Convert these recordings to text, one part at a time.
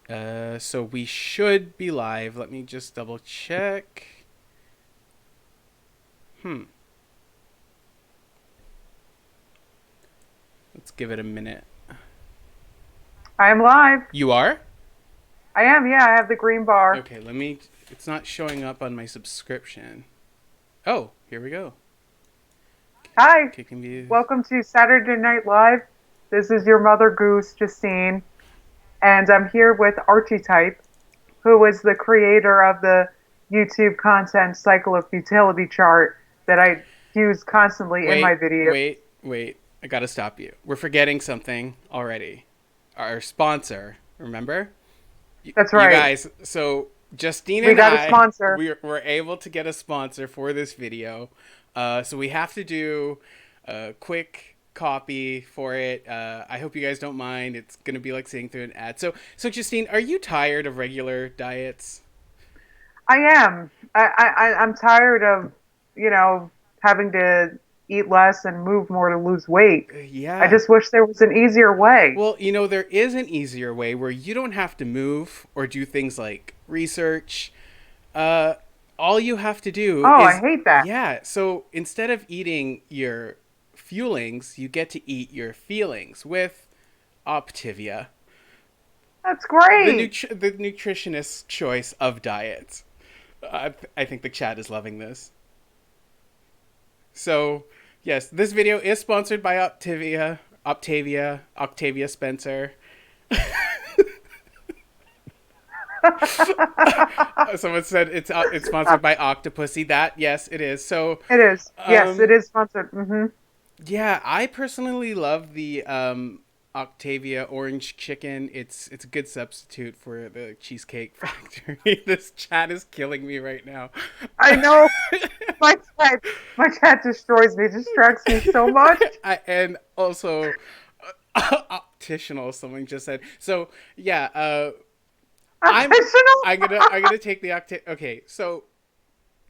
So we should be live. Let me just double check. Let's give it a minute. I am live. You are? I am, yeah, I have the green bar. Okay, let me. It's not showing up on my subscription. Oh, here we go. Hi, KickingGeese. welcome to Saturday Night Live. This is your mother goose, Justine, and I'm here with Archie Type, who is the creator of the YouTube content cycle of futility chart that I use constantly in my Wait, videos. wait, wait. I gotta stop you. We're forgetting something already. Our sponsor, remember? That's You right. guys, so Justine We and got a I, sponsor. we're able to get a sponsor for this video. So we have to do a quick copy for it. I hope you guys don't mind. It's gonna be like sitting through an ad. So Justine, are you tired of regular diets? I am. I'm tired of, you know, having to eat less and move more to lose weight. I Yeah. just wish there was an easier way. Well, there is an easier way where you don't have to move or do things like research. Uh, all you have to do Oh, I is, hate that. yeah. So instead of eating your fuelings, you get to eat your feelings with Optivia, That's great. the nutritionist choice of diets. I think the chat is loving this. So, yes, this video is sponsored by Octavia Spencer. Someone said it's sponsored by Octopussy. That yes, it is. So, It is. Yes, it um, is sponsored. yeah, I personally love the Octavia orange chicken. It's a good substitute for the Cheesecake Factory. This chat is killing me right now. I know my cat. My cat destroys me. Distracts me so much. And also optitional. Someone just said. So yeah, I'm Optional. I'm gonna take the Octavia. Okay, so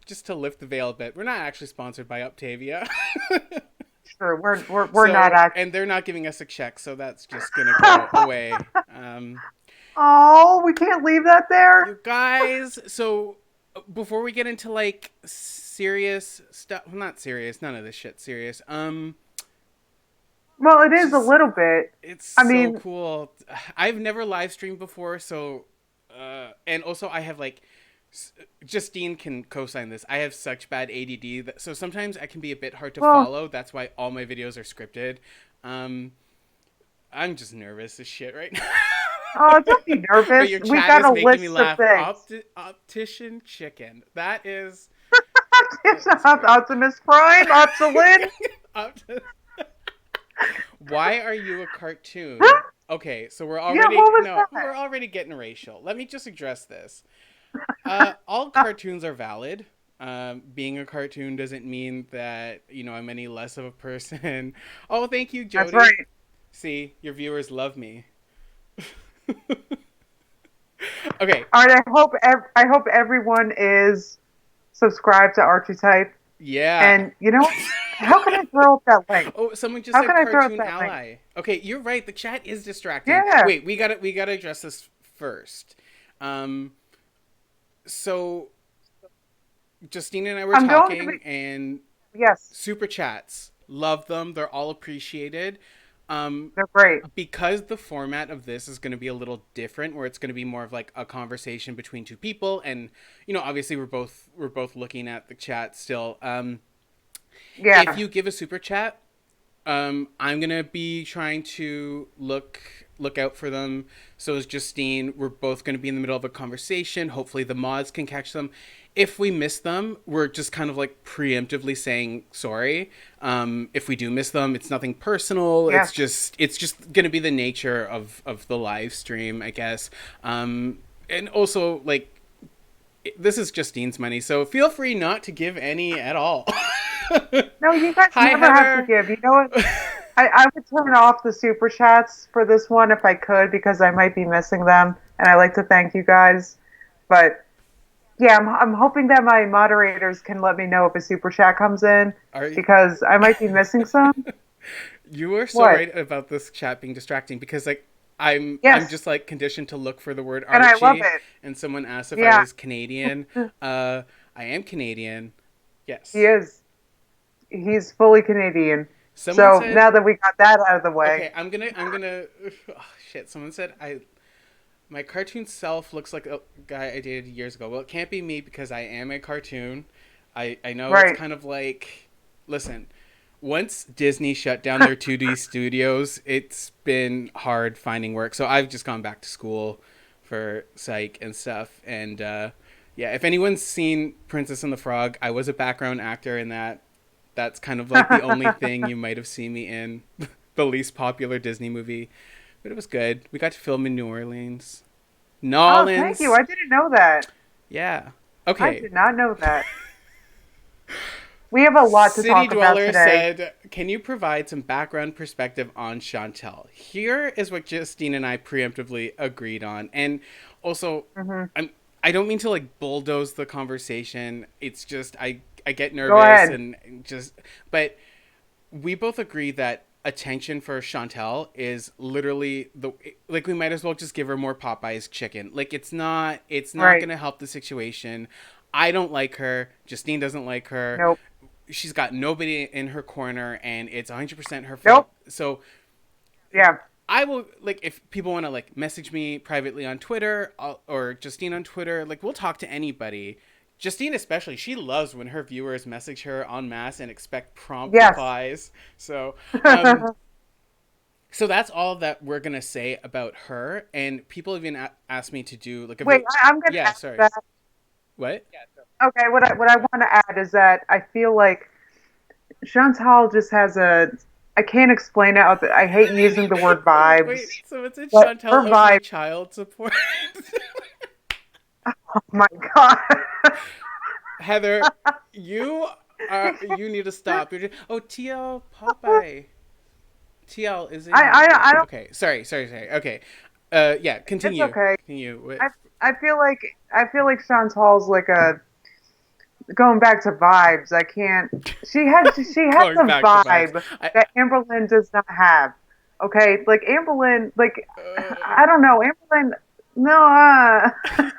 just to lift the veil a bit, we're not actually sponsored by Octavia. Sure, we're not So, actually. and they're not giving us a check, so that's just gonna go away. Oh, we can't leave that there. You guys, so before we get into like serious stuff, well, not serious, none of this shit serious. Well, it is a Just little bit. it's I so mean, cool. I've never live streamed before, so and also I have like Justine can co-sign this. I have such bad ADD so sometimes I can be a bit hard to well, follow. That's why all my videos are scripted. Um, I'm just nervous as shit right now. oh, don't be But nervous. your We chat got is a making me list of laugh. things. Optician chicken. It's That is great. Optimus Prime, Opsalin. Opti- Why are you a cartoon? Okay, so Yeah, what was we're that? already getting racial. Let me just address this. All cartoons are valid. Being a cartoon doesn't mean that I'm any less of a person. Oh, thank you, That's Jody. right. See, your viewers love me. Okay, All right. I hope everyone is subscribed to Archetype. yeah. And you know, how can I throw up that link? Oh, someone just How said can I throw up cartoon that link? ally. Okay, you're right. The chat is distracting. Yeah, Wait, we gotta address this first. Um, so Justine and I were I'm going to be. talking, and Yes, super chats, love them. They're all appreciated. Um, they're great. because the format of this is going to be a little different, where it's going to be more of like a conversation between two people, and obviously we're both looking at the chat still. If Yeah. you give a super chat, I'm gonna be trying to look out for them. So is Justine. We're both gonna be in the middle of a conversation. Hopefully the mods can catch them. If we miss them, we're just kind of like preemptively saying sorry. If we do miss them, it's nothing personal. It's Yes. just it's just gonna be the nature of the live stream, I guess. And also like this is Justine's money, so feel free not to give any at all. No, you guys Hi never have to Heather. give. You know what? I would turn off the super chats for this one if I could because I might be missing them, and I like to thank you guys. But yeah, I'm hoping that my moderators can let me know if a super chat comes in Are because I might be missing some. you are so What? right about this chat being distracting because like I'm Yes, just like conditioned to look for the word and I love Archie, it. and someone asked if I Yeah, was Canadian. Uh, I am Canadian. he Yes. is. He's fully Canadian. Someone So said, now that we got that out of the way, okay, I'm gonna. Oh, shit. Someone said my cartoon self looks like a guy I dated years ago. Well, it can't be me because I am a cartoon. I know it's right? kind of like, listen, once Disney shut down their 2D studios, it's been hard finding work. So I've just gone back to school for psych and stuff. And yeah, if anyone's seen Princess and the Frog, I was a background actor in that. That's kind of like the only thing you might have seen me in. The least popular Disney movie. But it was good. We got to film in New Orleans. Oh, thank you. Nolans. I didn't know that. Yeah. I Okay. did not know that. We have a lot to City talk about Dweller today. said, "Can you provide some background perspective on Chantal?" Here is what Justine and I preemptively agreed on, and also, Hmm. I'm I don't mean to like bulldoze the conversation. It's just I get Go nervous ahead. and just, but we both agree that attention for Chantal is literally the, like, we might as well just give her more Popeyes chicken. Like, it's not Right. gonna help the situation. I don't like her. Justine doesn't like her. Nope. She's got nobody in her corner, and it's 100% her fault. Nope. So Yeah. I will, like, if people want to like message me privately on Twitter, or Justine on Twitter, like, we'll talk to anybody. Justine especially, she loves when her viewers message her en masse and expect prompt Yes. replies. So that's all that we're gonna say about her. And people even asked me to do like a Wait, I'm going to yeah, add sorry, that. what? Okay, what I want to add is that I feel like Chantal just has a. I can't explain it. I hate using the word Wait, vibes, so it's a but Chantal her owes me vibe. child support. Oh my god. Heather, you need to stop. Oh, TL Popeye. TL is in here. Wait, I don't. okay. Sorry. Okay. Yeah, It's continue. okay. Continue. What? I I feel like Chantal's like a going back to vibes. I can't. She has Going a back to vibes. vibe that Amberlynn does not have. Okay, like Amberlynn, like I Uh, don't know, Amberlynn. No,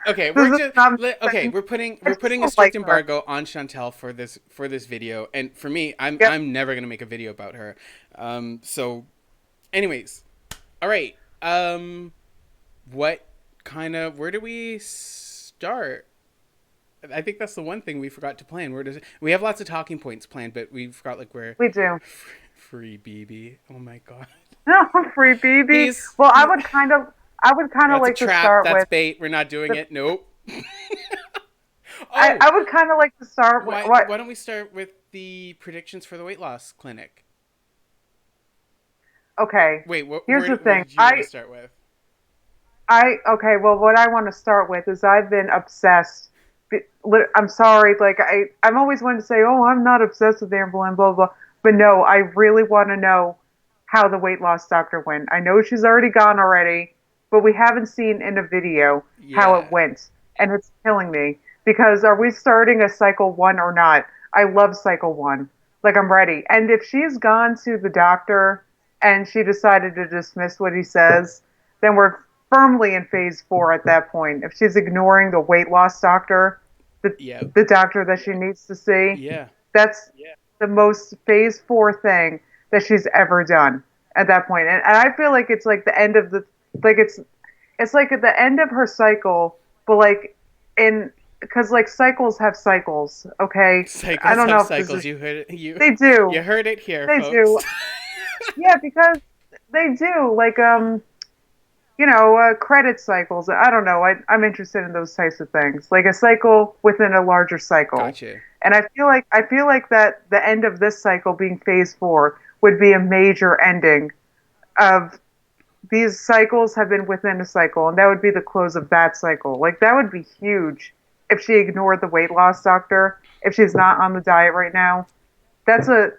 okay, this we're is just not okay. saying. We're I just putting a don't like strict her. embargo on Chantel for this video, and for me, Yep. I'm never gonna make a video about her. So, anyways, all right. What kind of where do we start? I think that's the one thing we forgot to plan. Where does it, we have lots of talking points planned, but we forgot like where We do. free BB. Oh my god, No, free BB. he's Well, he. I would kind of That's a like to trap. start That's with bait. We're not doing the. it. Nope. Oh, I would kind of like to start with what. why don't we start with the predictions for the weight loss clinic? Okay, Wait, here's the what thing. did you want to start with? Okay. Well, what I want to start with is I've been obsessed. I'm sorry. Like I'm always wanting to say, oh, I'm not obsessed with Amberlynn, blah blah. But no, I really want to know how the weight loss doctor went. I know she's already gone already, but we haven't seen in a video how it Yeah. went, and it's killing me because are we starting a cycle one or not? I love cycle one. Like I'm ready. And if she's gone to the doctor and she decided to dismiss what he says, then we're firmly in phase four at that point. If she's ignoring the weight loss doctor, the Yeah. the doctor that she needs to see, Yeah. that's the most phase four thing that she's ever done at that point. And I feel like it's like the end of the like it's like at the end of her cycle, but like in because like cycles have cycles. Okay, I Cycles don't have know if this cycles. is You heard it. they do You heard it here, they folks. do yeah because they do like credit cycles. I don't know. I'm interested in those types of things, like a cycle within a larger cycle. Gotcha. And I feel like that the end of this cycle being phase four would be a major ending of these cycles have been within a cycle, and that would be the close of that cycle. Like that would be huge if she ignored the weight loss doctor, if she's not on the diet right now. That's a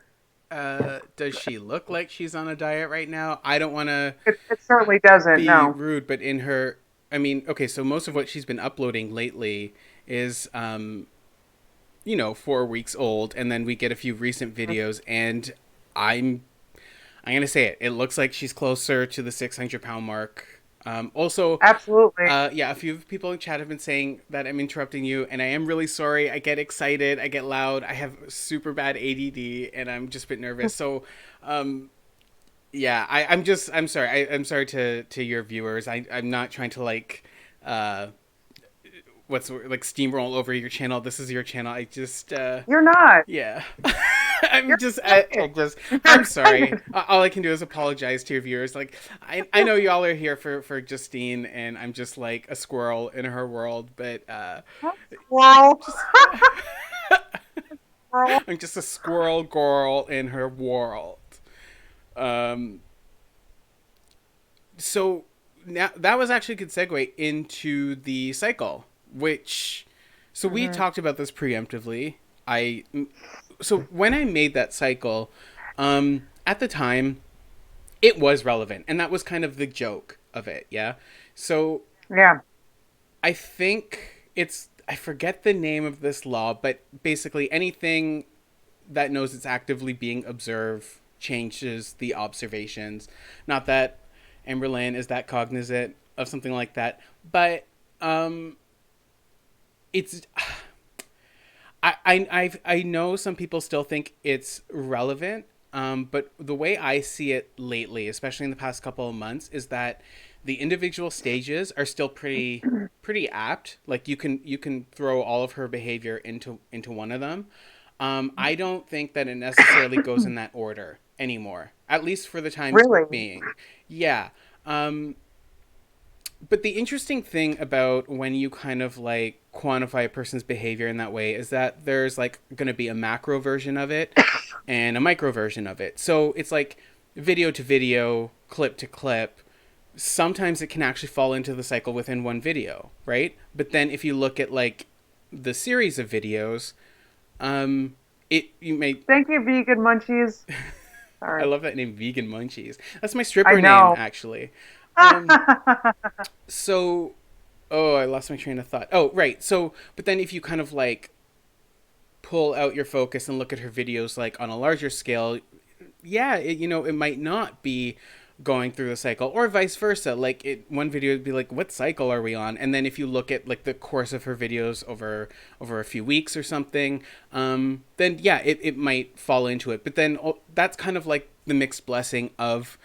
Does she look like she's on a diet right now? I don't want to it certainly doesn't. be No. rude, but in her, I mean, okay, so most of what she's been uploading lately is, 4 weeks old, and then we get a few recent videos, and I'm I'm gonna say it. It looks like she's closer to the 600-pound mark. Also, Absolutely. yeah, a few people in chat have been saying that I'm interrupting you, and I am really sorry. I get excited, I get loud. I have super bad ADD, and I'm just a bit nervous. So, um, yeah, I'm sorry. I'm sorry to your viewers. I'm not trying to like, uh, what's like steamroll over your channel. This is your channel. I just, You're not. yeah. You're I excited. just, You're I'm sorry. excited. All I can do is apologize to your viewers. Like, I know y'all are here for Justine, and I'm just like a squirrel in her world, but, Squirrel. just, Squirrel. I'm just a squirrel girl in her world. Um, so now that was actually a good segue into the cycle, which, so we Hmm. talked about this preemptively. So when I made that cycle, at the time, it was relevant, and that was kind of the joke of it. Yeah. So Yeah. I think I forget the name of this law, but basically anything that knows it's actively being observed changes the observations. Not that Amberlynn is that cognizant of something like that, but um, it's I know some people still think it's relevant, but the way I see it lately, especially in the past couple of months, is that the individual stages are still pretty apt. Like you can throw all of her behavior into one of them. I don't think that it necessarily goes in that order anymore, at least for the time Really? being. Yeah. Um, but the interesting thing about when you kind of like quantify a person's behavior in that way is that there's like going to be a macro version of it and a micro version of it. So it's like video to video, clip to clip. Sometimes it can actually fall into the cycle within one video, right? But then if you look at like the series of videos, it you may Thank you, vegan munchies. I Sorry. love that name, Vegan Munchies. That's my I stripper name, know. actually. Um, so oh, I lost my train of thought. Oh, right. So, but then if you kind of like pull out your focus and look at her videos like on a larger scale, yeah, it might not be going through the cycle or vice versa. Like one video would be like, what cycle are we on? And then if you look at like the course of her videos over a few weeks or something, then yeah, it might fall into it. But then that's kind of like the mixed blessing of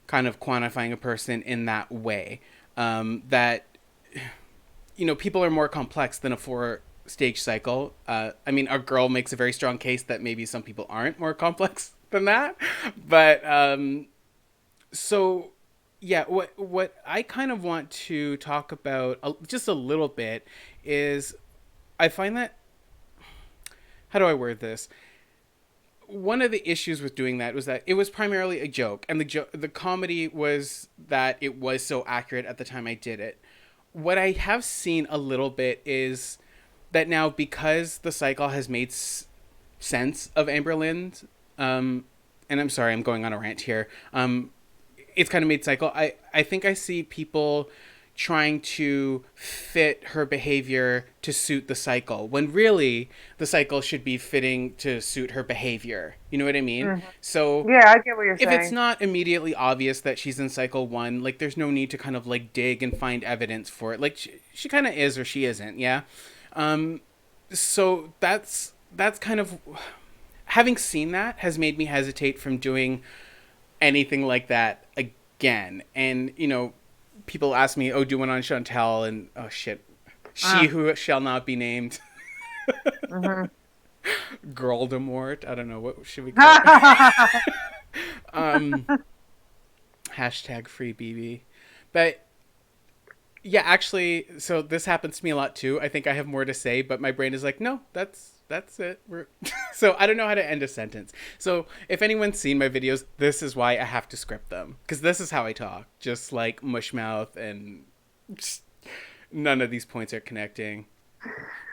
kind of quantifying a person in that way. That people are more complex than a four-stage cycle. I mean, our girl makes a very strong case that maybe some people aren't more complex than that. But so yeah, what I kind of want to talk about just a little bit is I find that, how do I word this? One of the issues with doing that was that it was primarily a joke, and the comedy was that it was so accurate at the time I did it. What I have seen a little bit is that now, because the cycle has made sense of Amberlynn, and I'm sorry, I'm going on a rant here. It's kind of made cycle. I think I see people trying to fit her behavior to suit the cycle when really the cycle should be fitting to suit her behavior. You know what I mean? Mhm. So Yeah, I get what you're if it's saying. not immediately obvious that she's in cycle one, like there's no need to kind of like dig and find evidence for it. Like she kind of is or she isn't, yeah. Um, so that's kind of, having seen that has made me hesitate from doing anything like that again. And people ask me, "Oh, do one on Chantal," and oh shit, she Uh, who shall not be named, hmm. Girldemort. I don't know, what should we call it? um, hashtag free BB. But yeah, actually, so this happens to me a lot too. I think I have more to say, but my brain is like, no, that's it. We're so I don't know how to end a sentence. So if anyone's seen my videos, this is why I have to script them, because this is how I talk, just like mush mouth, and just, none of these points are connecting.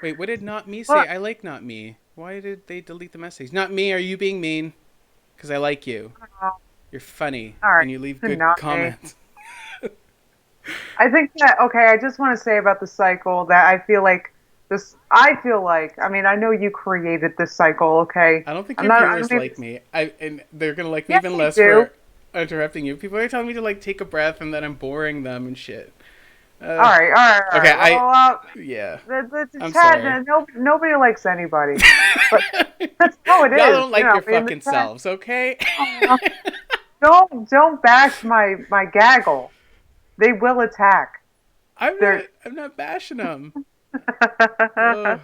Wait, what did not me Well, say? I like not me. Why did they delete the message? Not me. Are you being mean? Because I like you. You're funny all right, and you leave good not me. comments. I think that okay. I just want to say about the cycle that I feel like this. I feel like. I mean, I know you created this cycle. Okay, I don't think I'm your not. I don't viewers mean. like me. And they're gonna like me Yes, even they less for do. interrupting you. People are telling me to like take a breath and that I'm boring them and shit. All Uh, right, all right, all okay, right. Well, yeah, the I'm chat, sorry. nobody likes anybody, but that's how it Y'all is. don't like your In the fucking chat. selves, okay? Oh, don't bash my gaggle. They will attack. They're I'm not bashing them. Ugh.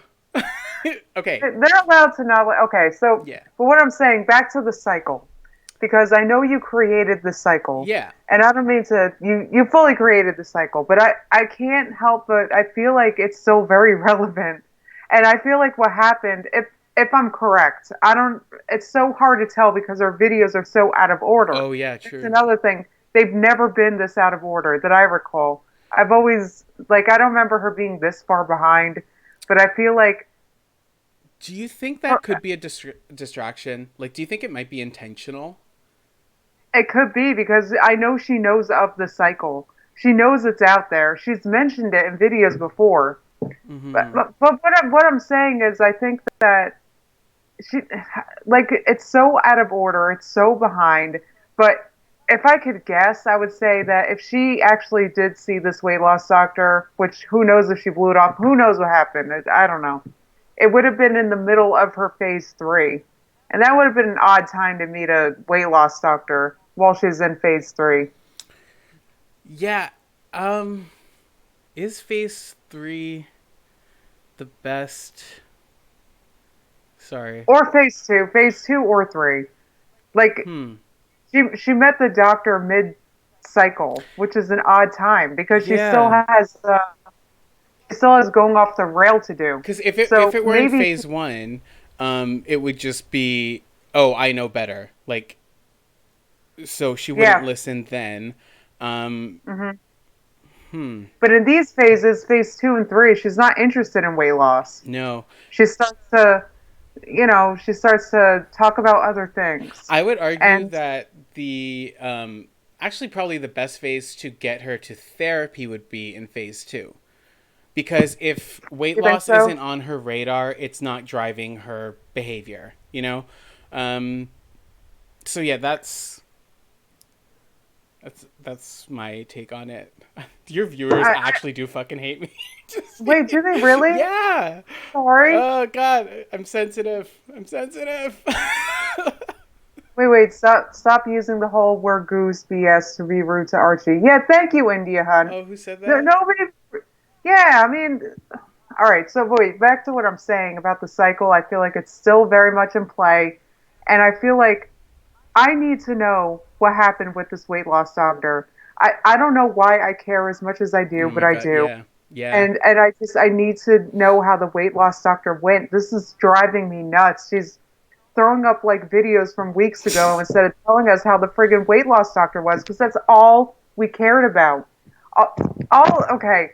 Okay, they're allowed to not. Okay, so yeah, but what I'm saying, back to the cycle, because I know you created the cycle, yeah. and I don't mean to. You fully created the cycle, but I can't help but I feel like it's still very relevant, and I feel like what happened, if I'm correct, I don't. It's so hard to tell because our videos are so out of order. Oh yeah, That's true. another thing. They've never been this out of order that I recall. I've always like I don't remember her being this far behind, but I feel like Do you think that could be a distraction? Like, do you think it might be intentional? it could be because I know she knows of the cycle. She knows it's out there. She's mentioned it in videos before. Mm-hmm. But what I'm saying is, I think that she, like, it's so out of order. It's so behind. But if I could guess, I would say that if she actually did see this weight loss doctor, which who knows if she blew it off, who knows what happened? I don't know. It would have been in the middle of her phase 3. And that would have been an odd time to meet a weight loss doctor while she's in phase 3. Yeah. Um. Is Phase 3 the best? Sorry. Or phase 2 or 3. Like Hmm. she met the doctor mid cycle, which is an odd time because Yeah. she still has going off the rail to do. Because if So it were in maybe Phase 1, it would just be, oh, I know better. Like, so she wouldn't yeah. listen then. Um. Hmm. Hmm. But in these phases, phase 2 and 3, she's not interested in weight loss. No. She starts to, she starts to talk about other things. I would argue And that actually probably the best phase to get her to therapy would be in Phase 2. Because if weight you think loss so? isn't on her radar, it's not driving her behavior, you know? Um, so yeah, that's my take on it. Your viewers actually do fucking hate me. Just Wait, do they really? yeah. Sorry. Oh god, I'm sensitive. I'm sensitive. Wait, stop using the whole "we're goose" BS to be rude to Archie. Yeah, thank you, India Hun. Oh, who said No, that? nobody. Yeah, I mean, all right. So wait, back to what I'm saying about the cycle. I feel like it's still very much in play, and I feel like I need to know what happened with this weight loss doctor. I don't know why I care as much as I Oh do, but my I god, do. yeah. Yeah. And I need to know how the weight loss doctor went. This is driving me nuts. She's throwing up like videos from weeks ago instead of telling us how the friggin' weight loss doctor was because that's all we cared about. Okay.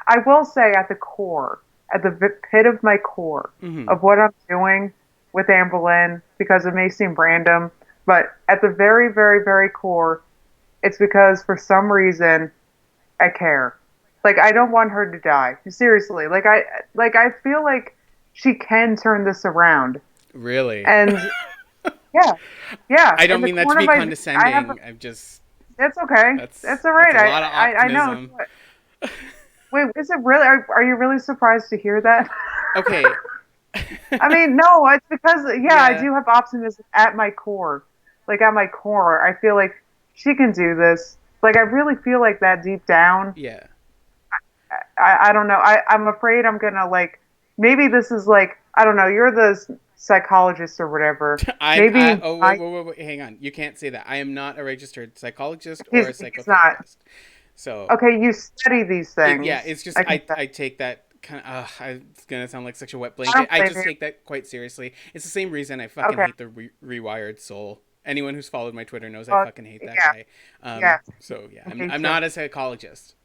I will say at the core, at the pit of my core Mhm. of what I'm doing with Amberlynn, because it may seem random, but at the very, very, very core, it's because for some reason I care. Like I don't want her to die. Seriously. Like I feel like she can turn this around. Really? And yeah, yeah. I In don't the mean that to corner of be my, I have. condescending. I'm just It's okay. It's all that's right. a lot of I know. optimism. Wait, is it really? Are you really surprised to hear that? Okay. I mean, no. It's because yeah, I Yeah. do have optimism at my core. Like at my core, I feel like she can do this. Like I really feel like that deep down. Yeah. I don't know. I'm afraid I'm gonna like. Maybe this is like I don't know. You're the psychologist or whatever. I Maybe oh I. wait, hang on. You can't say that. I am not a registered psychologist or a He's not. psychotherapist. So, Okay, you study these yeah, things. it's just I can tell. I take that kind of it's going to sound like such a wet I blanket. don't I blame just you. take that quite seriously. It's the same reason I fucking Okay. hate the Rewired Soul. Anyone who's followed my Twitter knows I Well, fucking hate that yeah, guy. yeah. So yeah, Me I'm too. not a psychologist.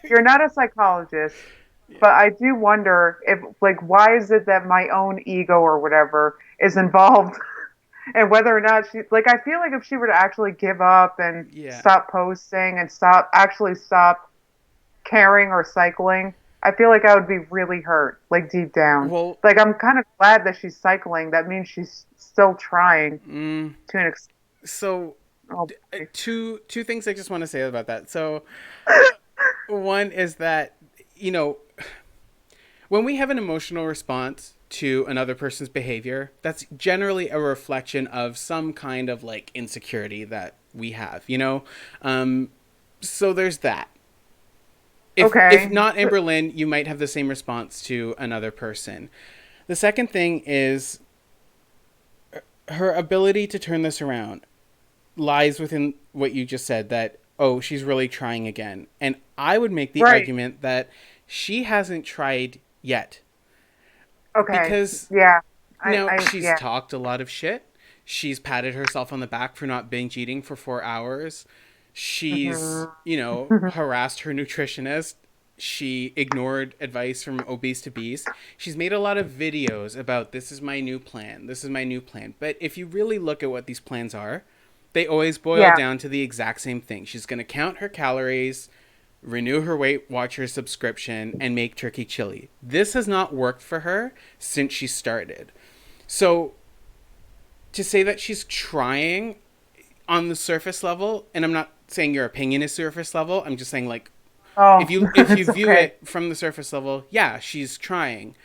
You're not a psychologist, Yeah. but I do wonder if, like, why is it that my own ego or whatever is involved, and whether or not she, like, I feel like if she were to actually give up and Yeah. stop posting and stop caring or cycling, I feel like I would be really hurt, like deep down. Well, Like I'm kind of glad that she's cycling. That means she's still trying mm, to an extent. So Oh, boy. two things I just want to say about that. So one is that, you know, when we have an emotional response to another person's behavior, that's generally a reflection of some kind of like insecurity that we have, you know? Um, so there's that. If Okay. not Amberlynn, you might have the same response to another person. The second thing is her ability to turn this around lies within what you just said, that oh, she's really trying again. And I would make the Right. argument that she hasn't tried yet, Okay. because Yeah. now she's Yeah. talked a lot of shit. She's patted herself on the back for not binge eating for 4 hours. She's, Hmm. harassed her nutritionist. She ignored advice from obese to beast. She's made a lot of videos about this is my new plan. This is my new plan. But if you really look at what these plans are, they always boil Yeah. down to the exact same thing. She's going to count her calories, renew her Weight Watchers subscription, and make turkey chili. This has not worked for her since she started. So to say that she's trying on the surface level, and I'm not saying your opinion is surface level, I'm just saying like Oh, if you it's view okay. it from the surface level, yeah, she's trying.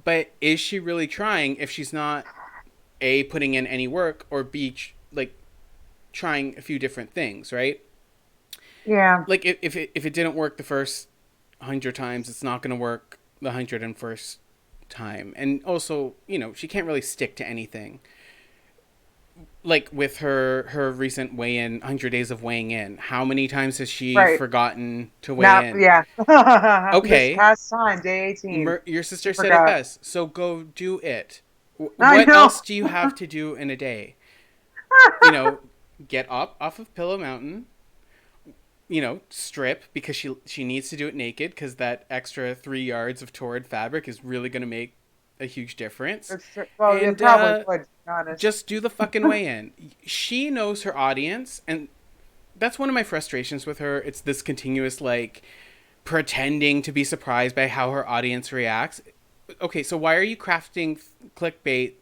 But is she really trying if she's not A, putting in any work, or B, like trying a few different things, right? Yeah. Like if it didn't work the first 100 times, it's not going to work the 101st time. And also, she can't really stick to anything. Like with her recent weigh in, 100 days of weighing in, how many times has she Right. forgotten to weigh Now, in? yeah. This Okay, past time, day 18, your she sister said it forgot. best, so go do it. I What know. else do you have to do in a day? you know get up off of Pillow Mountain, strip, because she needs to do it naked, because that extra 3 yards of torrid fabric is really going to make a huge difference. Well, it And probably would, to be honest. just do the fucking weigh in. She knows her audience, and that's one of my frustrations with her. It's this continuous like pretending to be surprised by how her audience reacts. Okay, so why are you crafting clickbait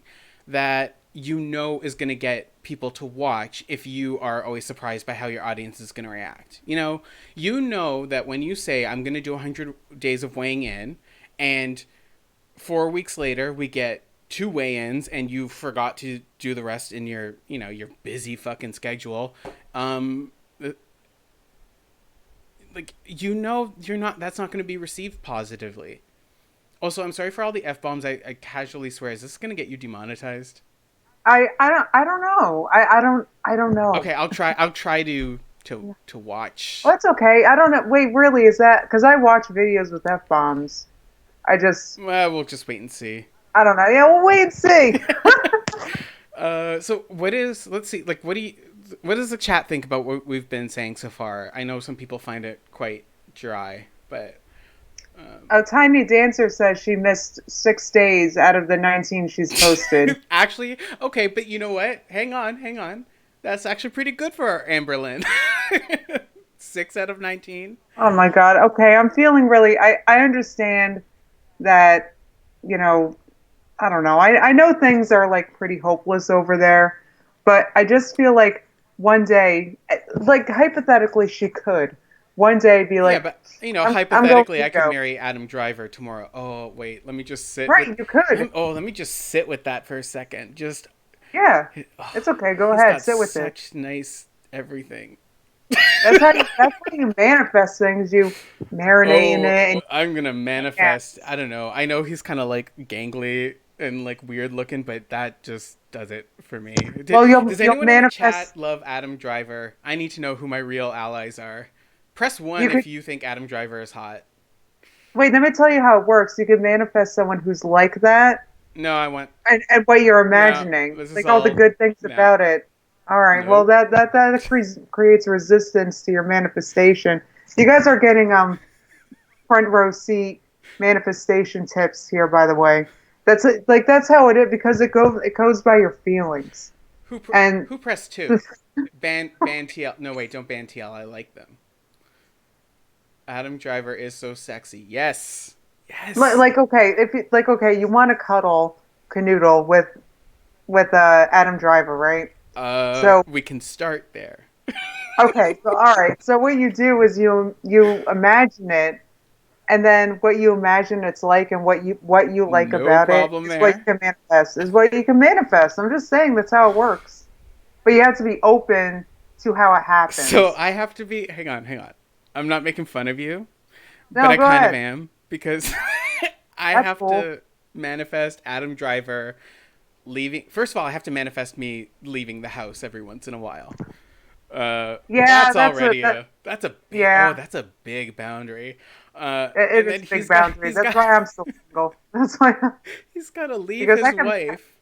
that is going to get people to watch if you are always surprised by how your audience is going to react? You know that when you say I'm going to do 100 days of weighing in, and 4 weeks later we get two weigh-ins and you forgot to do the rest in your busy fucking schedule, um like, you're not that's not going to be received positively. Also, I'm sorry for all the f-bombs I casually swear. Is this going to get you demonetized? I don't know. I don't know. Okay, I'll try to Well, watch. that's okay. I don't know. Wait, really? Is that because I watch videos with F bombs? I just, Well, we'll just wait and see. I don't know. Yeah, we'll wait and see. So what is let's see, like, what does the chat think about what we've been saying so far? I know some people find it quite dry, but A tiny dancer says she missed 6 days out of the 19 she's posted. actually, okay, but you know what? Hang on. That's actually pretty good for Amberlynn. 6 out of 19. Oh my God. Okay, I'm feeling really. I understand that. You know, I don't know. I know things are like pretty hopeless over there, but I just feel like one day, like hypothetically, she could one day be Yeah, like, but I'm going hypothetically, I could keto. marry Adam Driver tomorrow. Oh wait, let me just sit with. Right, you could. Let me just sit with that for a second. Just, Yeah, oh, it's okay. Go he's ahead, got sit with it. such nice everything. That's how you manifest things. You marinate in Oh, it. And, I'm gonna yeah. manifest. I don't know. I know he's kind of like gangly and like weird looking, but that just does it for me. Well, you'll Does you'll anyone in the manifest. chat love Adam Driver? I need to know who my real allies are. Press You one could if you think Adam Driver is hot. wait. Let me tell you how it works. You could manifest someone who's like that, No, I want. and what you're No, imagining, this is like all the all. good things Nah, about it. All right. Well, nope. that creates resistance to your manifestation. You guys are getting front row seat manifestation tips here, by the way. That's it. Like that's how it is because it goes by your feelings. Who And who pressed two? Ban TL. No wait, don't ban TL. I like them. Adam Driver is so sexy. Yes, yes. okay, if you, like okay, you want to cuddle canoodle with Adam Driver, right? So We can start there. okay, so all right. So what you do is you imagine it, and then what you imagine it's like and what you like No about it problem is what you there. can manifest. Is what you can manifest. I'm just saying that's how it works. But you have to be open to how it So happens. I have to be. Hang on. I'm not making fun of you, but No, I go kind of ahead. am because I That's have cool. to manifest Adam Driver leaving. First of all, I have to manifest me leaving the house every once in a while. Yeah, That's already a yeah. that's a big boundary. It And is then a big boundary. That's why I'm still single. That's why he's got to leave because I his can. wife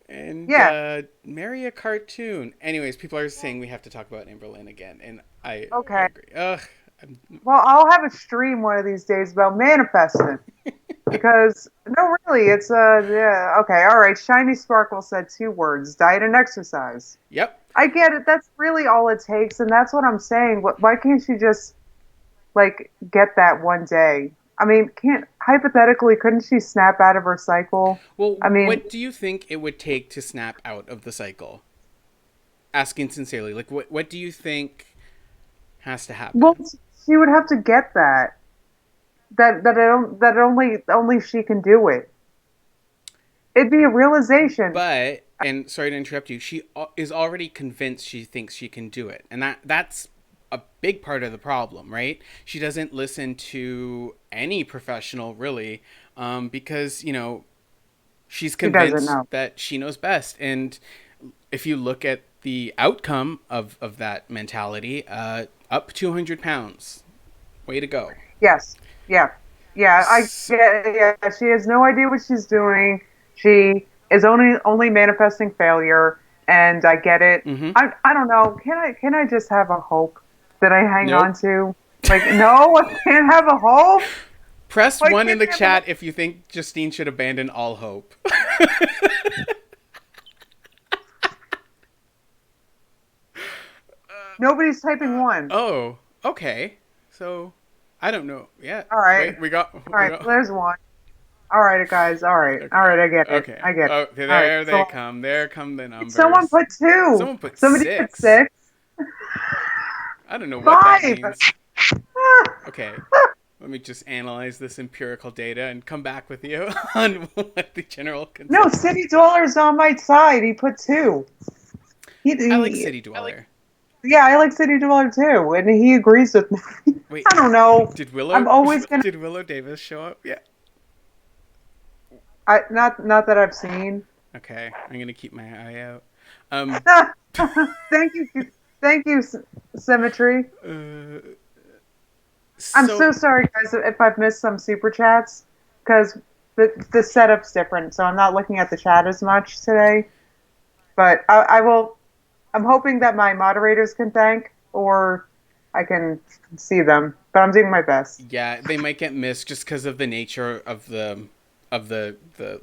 and Yeah. marry a cartoon. Anyways, people are saying we have to talk about Amberlynn again, and I Okay. agree. Ugh, I'm, Well, I'll have a stream one of these days about manifesting. Because no, really, it's yeah, okay, all right. Shiny Sparkle said two words: diet and exercise. yep. I get it. That's really all it takes, and that's what I'm saying. Why can't you just like get that one day? I mean, can't hypothetically couldn't she snap out of her cycle? Well, I mean, what do you think it would take to snap out of the cycle? Asking sincerely, like what do you think has to well, happen? she would have to get that only she can do it. It'd be a realization. But and sorry to interrupt you, she is already convinced she thinks she can do it, and that's a big part of the problem, right? She doesn't listen to any professional really, because she's She doesn't convinced know. that she knows best. And if you look at the outcome of that mentality, up 200 pounds, way to go. Yes. Yeah. Yeah. I get. Yeah. She has no idea what she's doing. She is only manifesting failure, and I get it. Mm-hmm. I don't know. Can I just have a hope that I hang on Nope. to? Like, no, I can't have a hope. Press Why one in can't the I have a hope? chat if you think Justine should abandon all hope. Nobody's typing one. Oh, okay. So, I don't know. Yeah. All right. Wait, we got All we right. got. So there's one. All right, guys. All right. All Okay. right. I get it. Okay. I get it. Oh, All right. there they So come. There come the someone numbers. put two. Someone put Somebody put 6. six. I don't know what that Five. means. Okay. Let me just analyze this empirical data and come back with you on what the general No, consensus. City Dweller's on my side. He put two. I like He City Dweller. yeah, I like City Dweller too, and he agrees with me. Wait, I don't know. did I'm Willow always gonna. did Willow Davis show up? Yeah. Not that I've seen. Okay, I'm gonna keep my eye out. Um, Thank you, thank you, Symmetry. uh, I'm so so sorry, guys, if I've missed some super chats because the setup's different, so I'm not looking at the chat as much today. But I will. I'm hoping that my moderators can thank, or I can see them. But I'm doing my best. yeah, they might get missed just because of the nature of the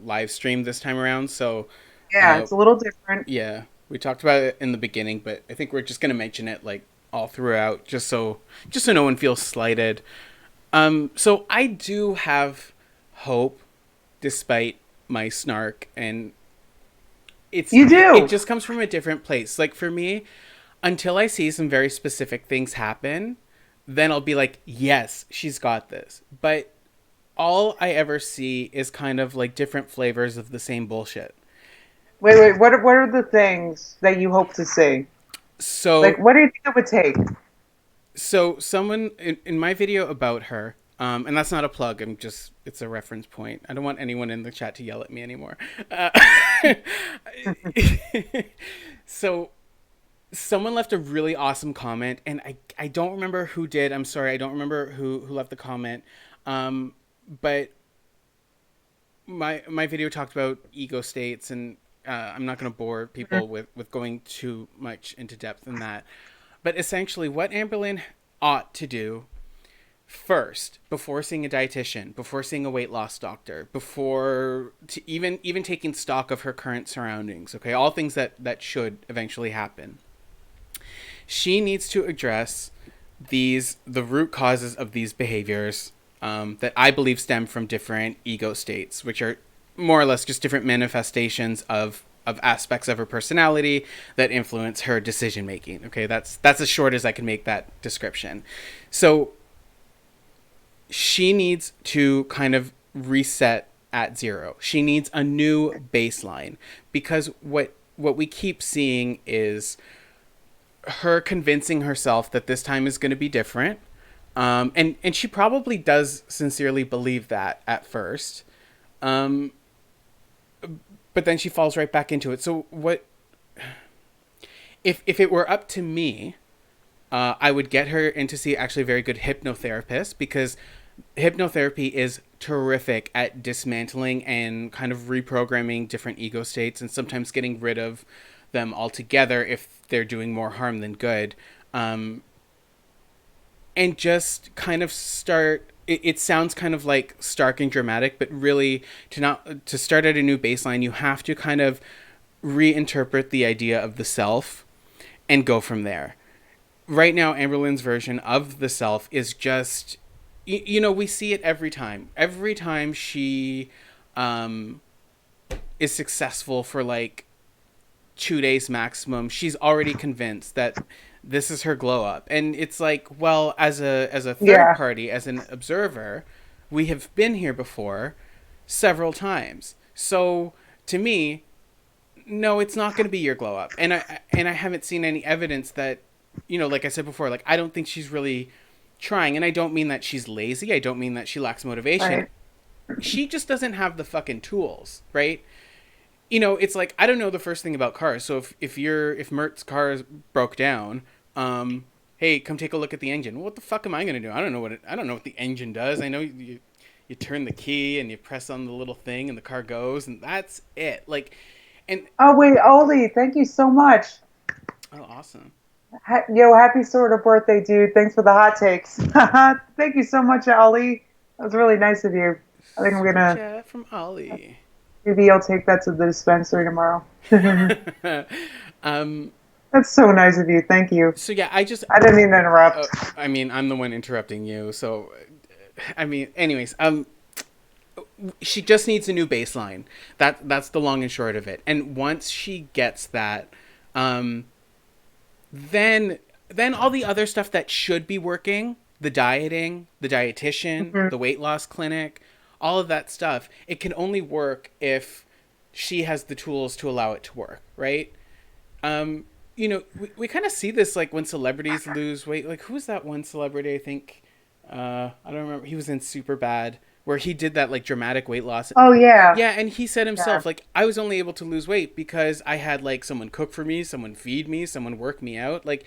live stream this time around. So, Yeah, uh, it's a little different. yeah, we talked about it in the beginning, but I think we're just gonna mention it like all throughout, just so no one feels slighted. So I do have hope, despite my snark, and You it do. just comes from a different place. Like for me, until I see some very specific things happen, then I'll be like, yes, she's got this. But all I ever see is kind of like different flavors of the same bullshit. Wait. What are the things that you hope to see? Like, So what do you think it would take? someone in my video about her, and that's not a plug. It's a reference point. I don't want anyone in the chat to yell at me anymore. So someone left a really awesome comment, and I don't remember who did. I'm sorry, I don't remember who left the comment. But my video talked about ego states, and I'm not going to bore people with going too much into depth in that. But essentially, what Amberlynn ought to do first, before seeing a dietitian, before seeing a weight loss doctor, before even taking stock of her current surroundings, okay, all things that should eventually happen, she needs to address the root causes of these behaviors, that I believe stem from different ego states, which are more or less just different manifestations of of aspects of her personality that influence her decision making. Okay, that's as short as I can make that description. So she needs to kind of reset at zero. She needs a new baseline because what we keep seeing is her convincing herself that this time is going to be different. And she probably does sincerely believe that at first. Um, but then she falls right back into it. So what if it were up to me, I would get her in to see actually a very good hypnotherapist because hypnotherapy is terrific at dismantling and kind of reprogramming different ego states and sometimes getting rid of them altogether if they're doing more harm than good. And just kind of start. It sounds kind of like stark and dramatic, but really to start at a new baseline, you have to kind of reinterpret the idea of the self and go from there. Right now, Amberlynn's version of the self is just, we see it every time. Every time she is successful for like 2 days maximum, she's already convinced that this is her glow up. And it's like, well, as a third Yeah. party, as an observer, we have been here before several times. So to me, no, it's not going to be your glow up. And I haven't seen any evidence that, like I said before, like I don't think she's really trying. And I don't mean that she's lazy. I don't mean that she lacks motivation. Right. She just doesn't have the fucking tools, right? It's like I don't know the first thing about cars. So if Mert's car broke down, hey, come take a look at the engine. Well, what the fuck am I gonna do? I don't know what the engine does. I know you turn the key and you press on the little thing and the car goes and that's it. Like, and Oh wait, Ollie, thank you so much. oh, awesome. Happy sort of birthday, dude. Thanks for the hot takes. Thank you so much, Ollie. That was really nice of you. I think I'm Super gonna chat from Ollie. maybe I'll take that to the dispensary tomorrow. um. That's so nice of you. Thank you. So yeah, I didn't mean to interrupt. I mean, I'm the one interrupting you. So, I mean, anyways, she just needs a new baseline. That's the long and short of it. And once she gets that, um, then all the other stuff that should be working, the dieting, the dietitian, Mhm. the weight loss clinic, all of that stuff, it can only work if she has the tools to allow it to work, right? Um, we kind of see this like when celebrities lose weight. Like who was that one celebrity? I think I don't remember. He was in Super Bad where he did that like dramatic weight loss. Oh yeah. Yeah, and he said Yeah. himself like I was only able to lose weight because I had like someone cook for me, someone feed me, someone work me out. Like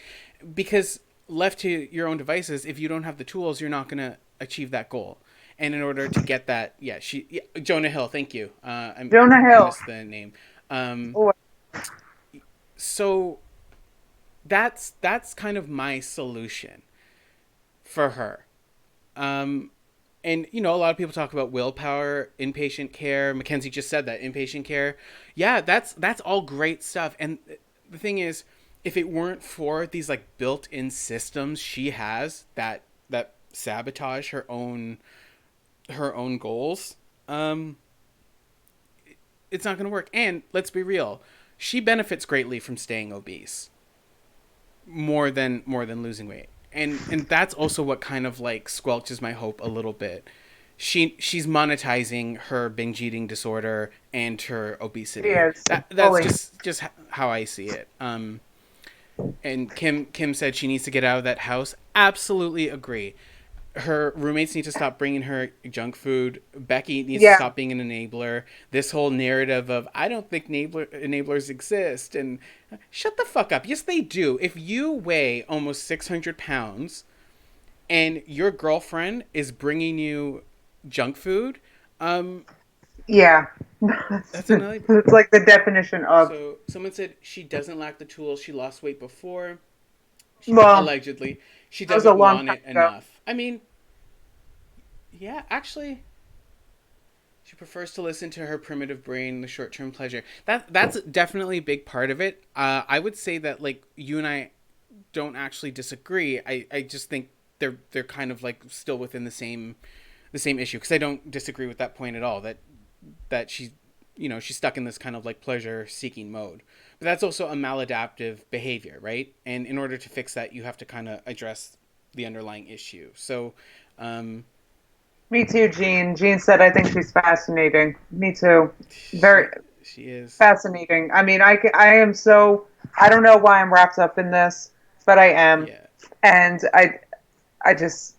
because left to your own devices, if you don't have the tools, you're not gonna achieve that goal. And in order to get that, Jonah Hill, thank you. Jonah I Hill. missed the name. Um, Oh, so that's kind of my solution for her. Um, and a lot of people talk about willpower, inpatient care. Mackenzie just said that inpatient care. Yeah, that's all great stuff. And the thing is, if it weren't for these like built-in systems she has that sabotage her own goals, it's not going to work. And let's be real, she benefits greatly from staying obese more than losing weight. And that's also what kind of like squelches my hope a little bit. She's monetizing her binge eating disorder and her he obesity. is. That's Fully. just how I see it. And Kim said she needs to get out of that house. Absolutely agree. Her roommates need to stop bringing her junk food. Becky needs to Yeah. stop being an enabler. This whole narrative of I don't think enablers exist and shut the fuck up. Yes, they do. If you weigh almost 600 pounds and your girlfriend is bringing you junk food, Yeah. that's another. It's like the definition of. So someone said she doesn't lack the tools. She lost weight before. Well, Allegedly, she that was a doesn't long want time it ago. enough. I mean, yeah, actually, she prefers to listen to her primitive brain, the short-term pleasure. That's definitely a big part of it. I would say that like you and I don't actually disagree. I just think they're kind of like still within the same issue because I don't disagree with that point at all. That she she's stuck in this kind of like pleasure seeking mode. But that's also a maladaptive behavior, right? And in order to fix that, you have to kind of address the underlying issue. So, um, Me too, Jean. Jean said, I think she's fascinating. Me too. she Very she is. fascinating. I mean, I am so, I don't know why I'm wrapped up in this, but I am. Yeah. And I just,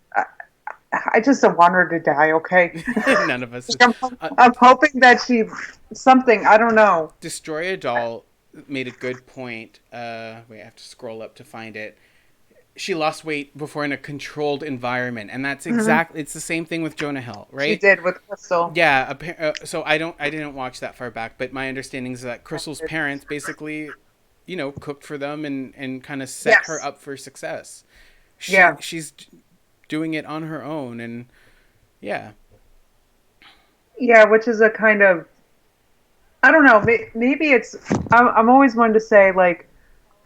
I just don't want her to die, okay? None of us. I'm, Uh, I'm hoping that she, something, I don't know. Destroy a Doll made a good point. Wait, I have to scroll up to find it. She lost weight before in a controlled environment, and that's Hmm. exactly. It's the same thing with Jonah Hill, She right? did with Crystal. Yeah. So I didn't watch that far back, but my understanding is that Crystal's parents basically, cooked for them and kind of set her Yes. up for success. Yeah. She's doing it on her own, and yeah. Yeah, which is a kind of, I don't know, maybe it's, I'm always one to say, like,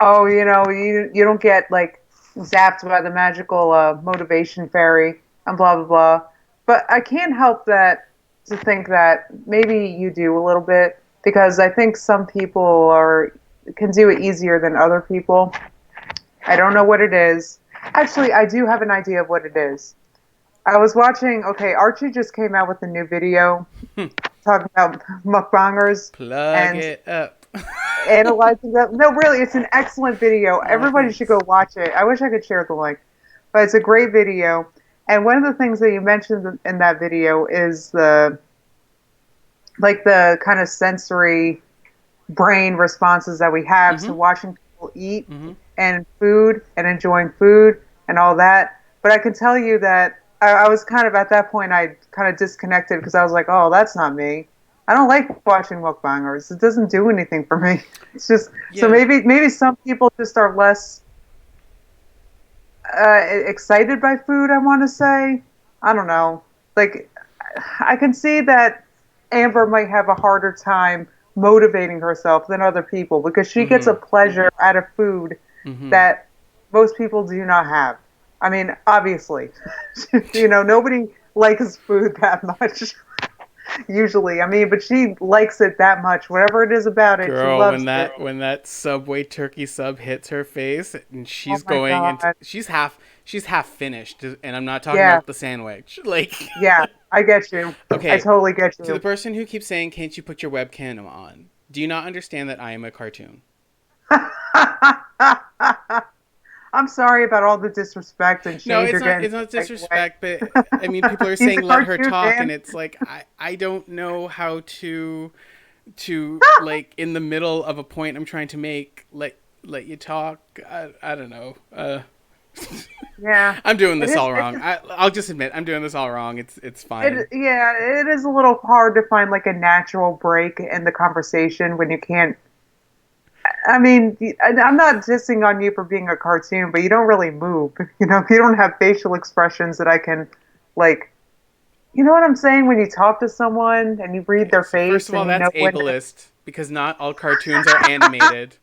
oh, you don't get like zapped by the magical motivation fairy and blah blah blah. But I can't help that to think that maybe you do a little bit because I think some people are can do it easier than other people. I don't know what it is. Actually, I do have an idea of what it is. I was watching. Okay, Archie just came out with a new video talking about mukbangers Plug and it up. analyzing them. No, really, it's an excellent video. Oh, Everybody should go thanks. watch it. I wish I could share the link, but it's a great video. And one of the things that you mentioned in that video is the kind of sensory brain responses that we have to Mm-hmm. watching people eat Mm-hmm. and food and enjoying food and all that. But I can tell you that I was kind of at that point, I kind of disconnected because I was like, oh, that's not me. I don't like watching mukbangers. It doesn't do anything for me. It's just so Yeah. maybe some people just are less excited by food. I want to say, I don't know. Like I can see that Amber might have a harder time motivating herself than other people because she gets a Mm-hmm. pleasure out of food Mm-hmm. that most people do not have. I mean, obviously, nobody likes food that much usually. I mean, but she likes it that much. Whatever it is about it, she Girl, when loves it. that Subway turkey sub hits her face and Oh she's my going and God. she's half finished, and I'm not talking Yeah. about the sandwich. Like, Yeah. I get you. I okay, totally get to the you. person who keeps saying, "Can't you put your webcam on?" Do you not understand that I am a cartoon? I'm sorry about all the disrespect and No, shade you're getting it's not taken away. disrespect, but I mean, people are He's a saying let her cartoon talk, and man. it's like I don't know how to like in the middle of a point I'm trying to make let you talk. I don't know. Yeah. I'm doing It this is all wrong. I'll just admit I'm doing this all wrong. It's fine. it is a little hard to find like a natural break in the conversation when you can't. I mean, I'm not dissing on you for being a cartoon, but you don't really move. You don't have facial expressions that I can like. You know what I'm saying? When you talk to someone and you read Okay, their so first face of all, and you that's know when ableist because not all cartoons are animated,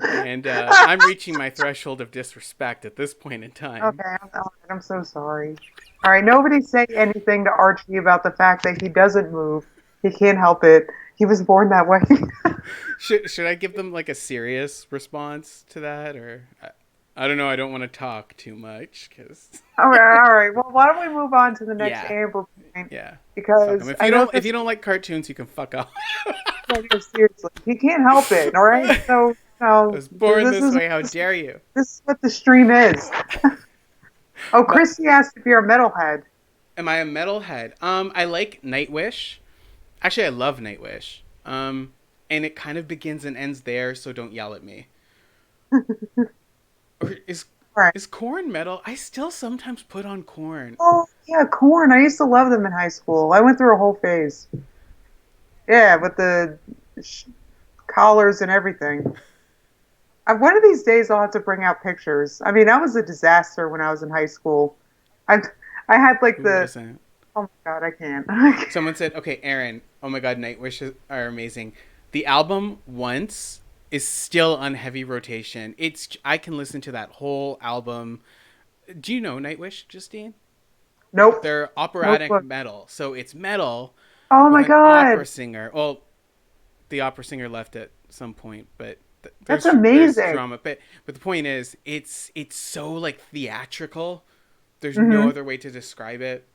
and I'm reaching my threshold of disrespect at this point in time. Okay, I'm so sorry. All right, nobody say anything to Archie about the fact that he doesn't move. He can't help it. He was born that way. Should I give them like a serious response to that, or I don't know. I don't want to talk too much because All right. Well, why don't we move on to the next yeah, Amber point? yeah. Fuck them. Because I know If this. you don't like cartoons, you can fuck off. No, no, seriously, he can't help it. All right. So, I was born this this is way. How this, dare you? this is what the stream is. Oh, But Christy asked if you're a metalhead. am I a metalhead? I like Nightwish. Actually, I love Nightwish. And it kind of begins and ends there, so don't yell at me. Or All right. is corn metal? I still sometimes put on corn. Oh, yeah, corn. I used to love them in high school. I went through a whole phase. Yeah, with the sh- collars and everything. One of these days, I'll have to bring out pictures. I mean, I was a disaster when I was in high school. I, I had like Who the, wasn't? oh my God, I can't. Someone said, "Okay, Aaron. Oh my God, Nightwish are amazing. The album Once is still on heavy rotation. I can listen to that whole album. Do you know Nightwish, Justine? Nope, They're no operatic clue. metal, so it's metal, Oh with my an opera God. singer. Well, the opera singer left at some point, but That's there's amazing. drama. But the point is, it's so like theatrical. There's no Hmm. other way to describe it.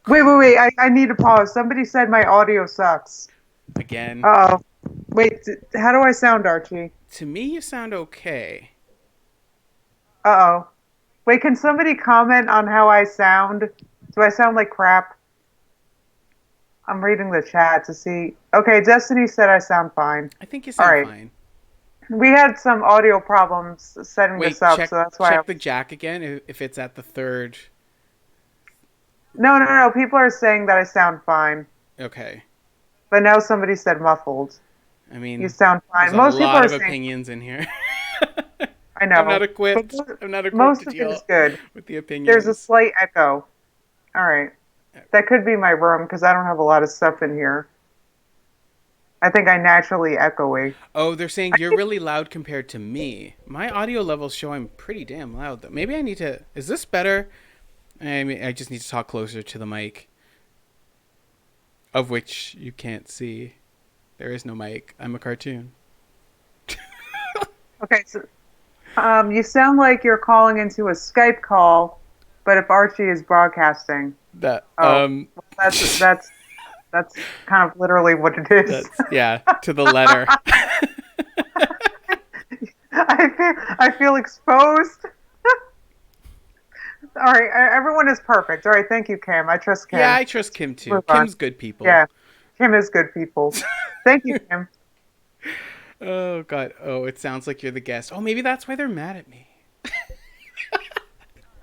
Wait. I need to pause. Somebody said my audio sucks. Again, Uh oh. Wait, how do I sound, Archie? to me, you sound okay. Uh oh. Wait, can somebody comment on how I sound? Do I sound like crap? I'm reading the chat to see. Okay, Destiny said I sound fine. I think you All sound right. fine. We had some audio problems setting this Wait, up, so that's why I check the was. jack again if it's at the third. No. People are saying that I sound fine, Okay. but now somebody said muffled. I You mean, sound there's fine. a Most people lot are of saying opinions in here. I I'm not know, but equipped. I'm not equipped to most of it is deal good. with the There's a opinions. slight echo. All right. That could be my room because I don't have a lot of stuff in here. I think I naturally echoey. Oh, they're saying you're really loud compared to me. My audio levels show I'm pretty damn loud though. Maybe I need to. Is this better? I mean, I just need to talk closer to the mic, of which you can't see. There is no mic. I'm a cartoon. Okay, so you sound like you're calling into a Skype call, but if Archie is broadcasting, That oh, well, that's kind of literally what it is. that's yeah, to the letter. I feel exposed. All right, everyone is perfect. All right, thank you, Kim. I trust Yeah, Kim. I trust Kim too. Move on. Kim's good people. Yeah, Kim is good people. Thank you, Kim. Oh god. Oh, it sounds like you're the guest. Oh, maybe that's why they're mad at me.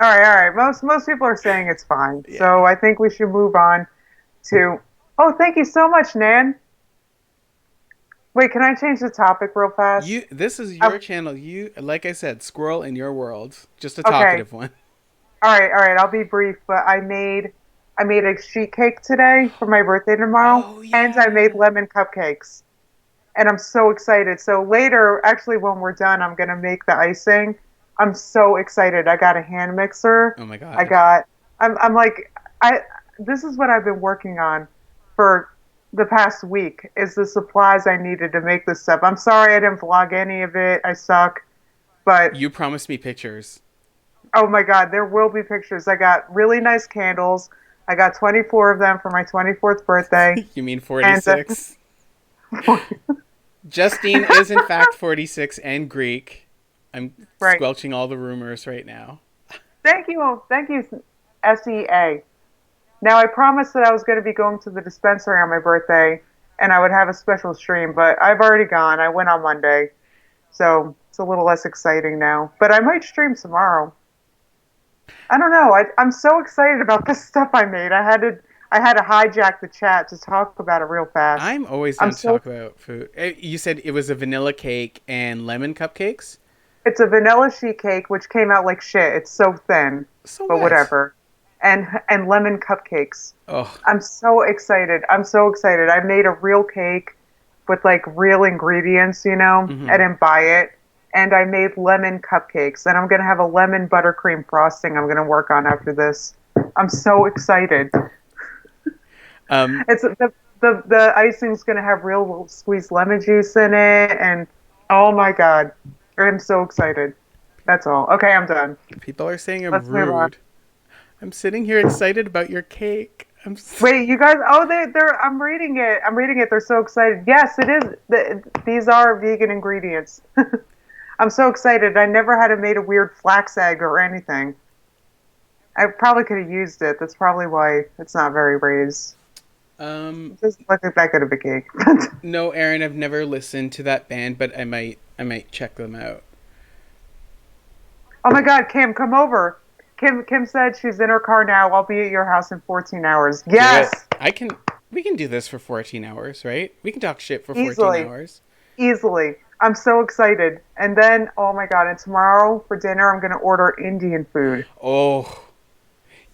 All right. Most people are saying it's fine, Yeah. so I think we should move on to. Oh, thank you so much, Nan. Wait, can I change the topic real fast? This is Um, your channel. You like I said, squirrel in your world. Just a okay. talkative one. All right. I'll be brief, but I made a sheet cake today for my birthday tomorrow, Oh and I made yeah. lemon cupcakes, and I'm so excited. So later, actually, when we're done, I'm gonna make the icing. I'm so excited. I got a hand mixer. Oh my I god. got. I'm like I. This is what I've been working on for the past week. Is the supplies I needed to make this stuff. I'm sorry I didn't vlog any of it. I suck, but You promised me pictures. oh my God, there will be pictures. I got really nice candles. I got 24 of them for my 24th birthday. You mean And 46? Justine is in fact 46 and Greek. I'm right. squelching all the rumors right now. Thank you, SEA. Now I promised that I was going to be going to the dispensary on my birthday, and I would have a special stream, but I've already gone. I went on Monday, so it's a little less exciting now. But I might stream tomorrow. I don't know. I'm so excited about this stuff I made. I had to hijack the chat to talk about it real fast. I'm always I'm down to so talk about food. You said it was a vanilla cake and lemon cupcakes? It's a vanilla sheet cake which came out like shit. It's so thin, So but what? whatever. And lemon cupcakes. Oh, I'm so excited. I'm so excited. I made a real cake with like real ingredients, you know. I mm-hmm. didn't buy it. And I made lemon cupcakes. And I'm going to have a lemon buttercream frosting I'm going to work on after this. I'm so excited. Um, It's the icing's going to have real squeezed lemon juice in it and oh my god. I'm so excited. That's all. Okay, I'm done. people are saying I'm Let's move on. rude. I'm sitting here excited about your cake. Wait, you guys. Oh, they're. I'm reading it. I'm reading it. They're so excited. Yes, it is. These are vegan ingredients. I'm so excited. I never had made a weird flax egg or anything. I probably could have used it. That's probably why it's not very raised. um, It doesn't look like that good of a cake. no, Aaron, I've never listened to that band, but I might check them out. Oh my God, Kim, come over. Kim said she's in her car now. I'll be at your house in 14 hours. Do it. Yes, We can do this for 14 hours, right? We can talk shit for 14 easily. hours. Easily. I'm so excited. And then, oh my God, and tomorrow for dinner, I'm going to order Indian food. Oh,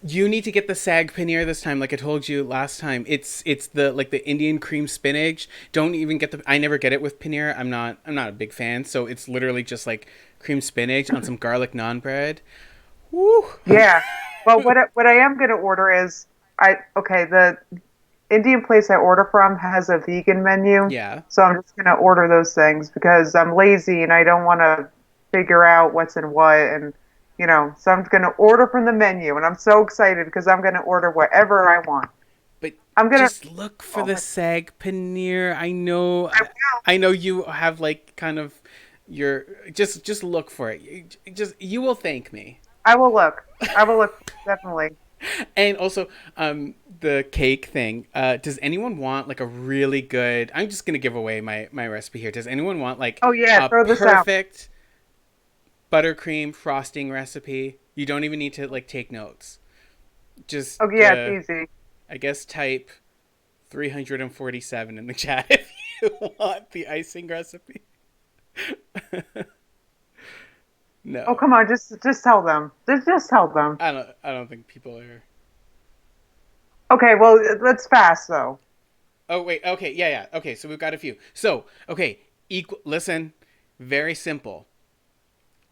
you need to get the sag paneer this time, like I told you last time. It's the like the Indian cream spinach. Don't even get the. I never get it with paneer. I'm not a big fan. So it's literally just like cream spinach on some garlic naan bread. Woo. Yeah. Well, what I am going to order is, okay, Indian place I order from has a vegan menu, Yeah. so I'm just gonna order those things because I'm lazy and I don't want to figure out what's in what, and so I'm gonna order from the menu, and I'm so excited because I'm gonna order whatever I want. But I'm gonna. just look for Oh the my, sag paneer. I know, I will. I know you have like kind of your just look for it. You will thank me. I will look. I will look definitely. And also, the cake thing. Does anyone want like a really good? I'm just gonna give away my recipe here. Does anyone want like Oh yeah, a throw this out. perfect buttercream frosting recipe? You don't even need to like take notes. Just Oh yeah, it's easy. I guess type 347 in the chat if you want the icing recipe. Oh No, come on, just tell them. Just tell them. I don't think people are. Okay, well that's fast though. Oh wait, okay, yeah. Okay, so we've got a few. So, okay, equal listen, very simple.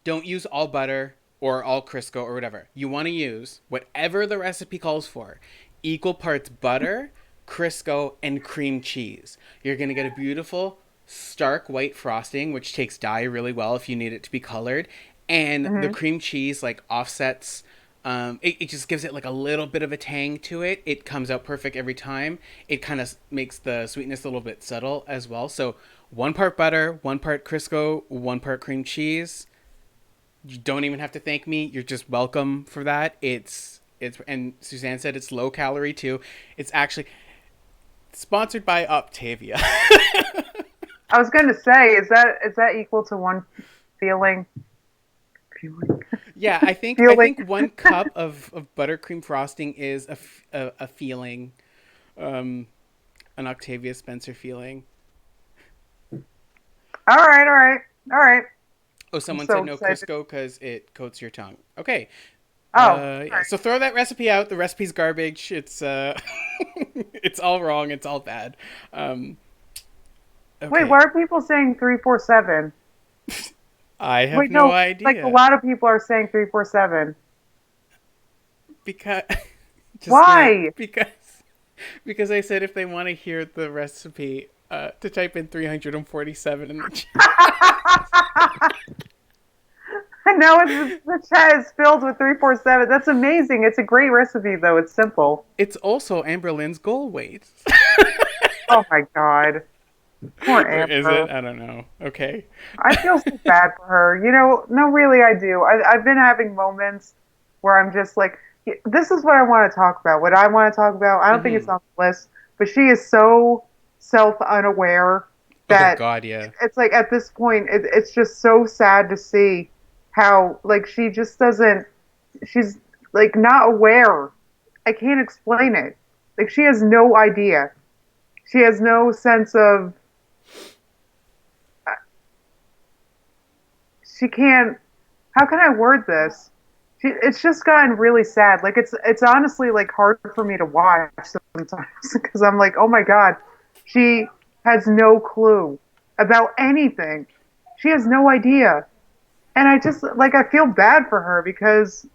Don't use all butter or all Crisco or whatever. You want to use whatever the recipe calls for. Equal parts butter, Crisco, and cream cheese. You're going to get a beautiful stark white frosting, which takes dye really well if you need it to be colored. And the Hmm. cream cheese like offsets. It just gives it like a little bit of a tang to it. It comes out perfect every time. It kind of makes the sweetness a little bit subtle as well. So 1 part butter, 1 part Crisco, 1 part cream cheese. You don't even have to thank me. You're just welcome for that. It's and Suzanne said it's low calorie too. It's actually sponsored by Optavia. I was gonna say, is that equal to one feeling? Feeling. Yeah, I Feeling. think 1 cup of buttercream frosting is a feeling, um, an Octavia Spencer feeling. All right, all right, all right. Oh, I'm someone said so no excited. Crisco because it coats your tongue. Okay. Oh, all Yeah. So throw that recipe out. The recipe's garbage. It's it's all wrong. It's all bad. Um, wait, why okay. are people saying 347? I have Wait, no no, like a idea lot of people are saying 347. because just gonna Why? because I said if they want to hear the recipe, to type in 347 in the chat. And now the chat is filled with 347. That's amazing. It's a great recipe, though. It's simple. It's also Amber Lynn's goal weight. Oh my God. Poor Or is it? Amber. I don't know. Okay. I feel so bad for her. No, really, I do. I've been having moments where I'm just like, this is what I want to talk about. What I want to talk about. I don't think it's Mm-hmm. on the list, but she is so self unaware Oh that God, yeah. it's like at this point, it's just so sad to see how, like, she just doesn't, she's like not aware. I can't explain it. Like, she has no idea. She has no sense of, she can't, how can I word this? It's just gotten really sad. Like it's honestly like hard for me to watch sometimes because I'm like, oh my god, she has no clue about anything. She has no idea, and I just like I feel bad for her because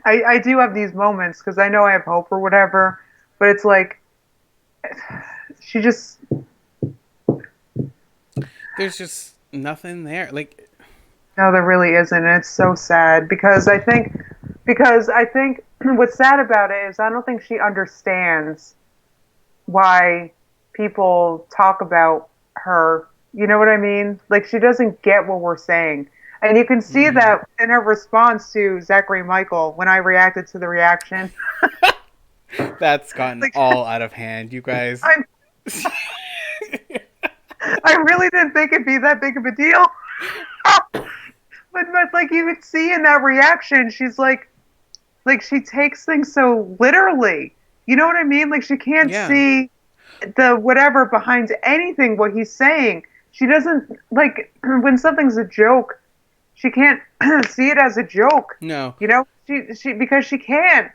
I do have these moments because I know I have hope or whatever, but it's like she just There's just nothing there. Like, no, there really isn't. And it's so sad because I think what's sad about it is I don't think she understands why people talk about her. You know what I mean? Like she doesn't get what we're saying. And you can see mm, that in her response to Zachary Michael when I reacted to the reaction. that's gotten Like all out of hand, you guys. I I really didn't think it'd be that big of a deal. But like you could see in that reaction, she's like she takes things so literally. You know what I mean? Like she can't Yeah. see the whatever behind anything what he's saying. She doesn't like when something's a joke, she can't see it as a joke. No. You know, she because she can't.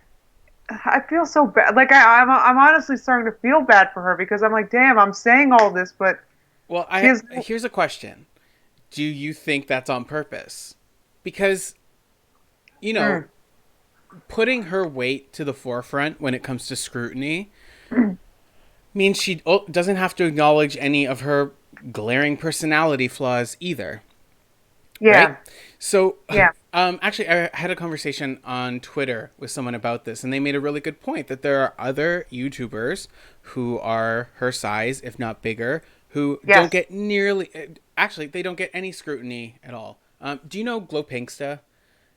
I feel so bad. Like I'm honestly starting to feel bad for her because I'm like, damn, I'm saying all this, but Well, she I has. here's a question. Do you think that's on purpose? Because, you know, Mm, putting her weight to the forefront when it comes to scrutiny means she doesn't have to acknowledge any of her glaring personality flaws either, right? Yeah, So, yeah, actually, I had a conversation on Twitter with someone about this, and they made a really good point that there are other YouTubers who are her size, if not bigger, who don't yes, get nearly. Actually, they don't get any scrutiny at all. Do you know Glow Pinksta?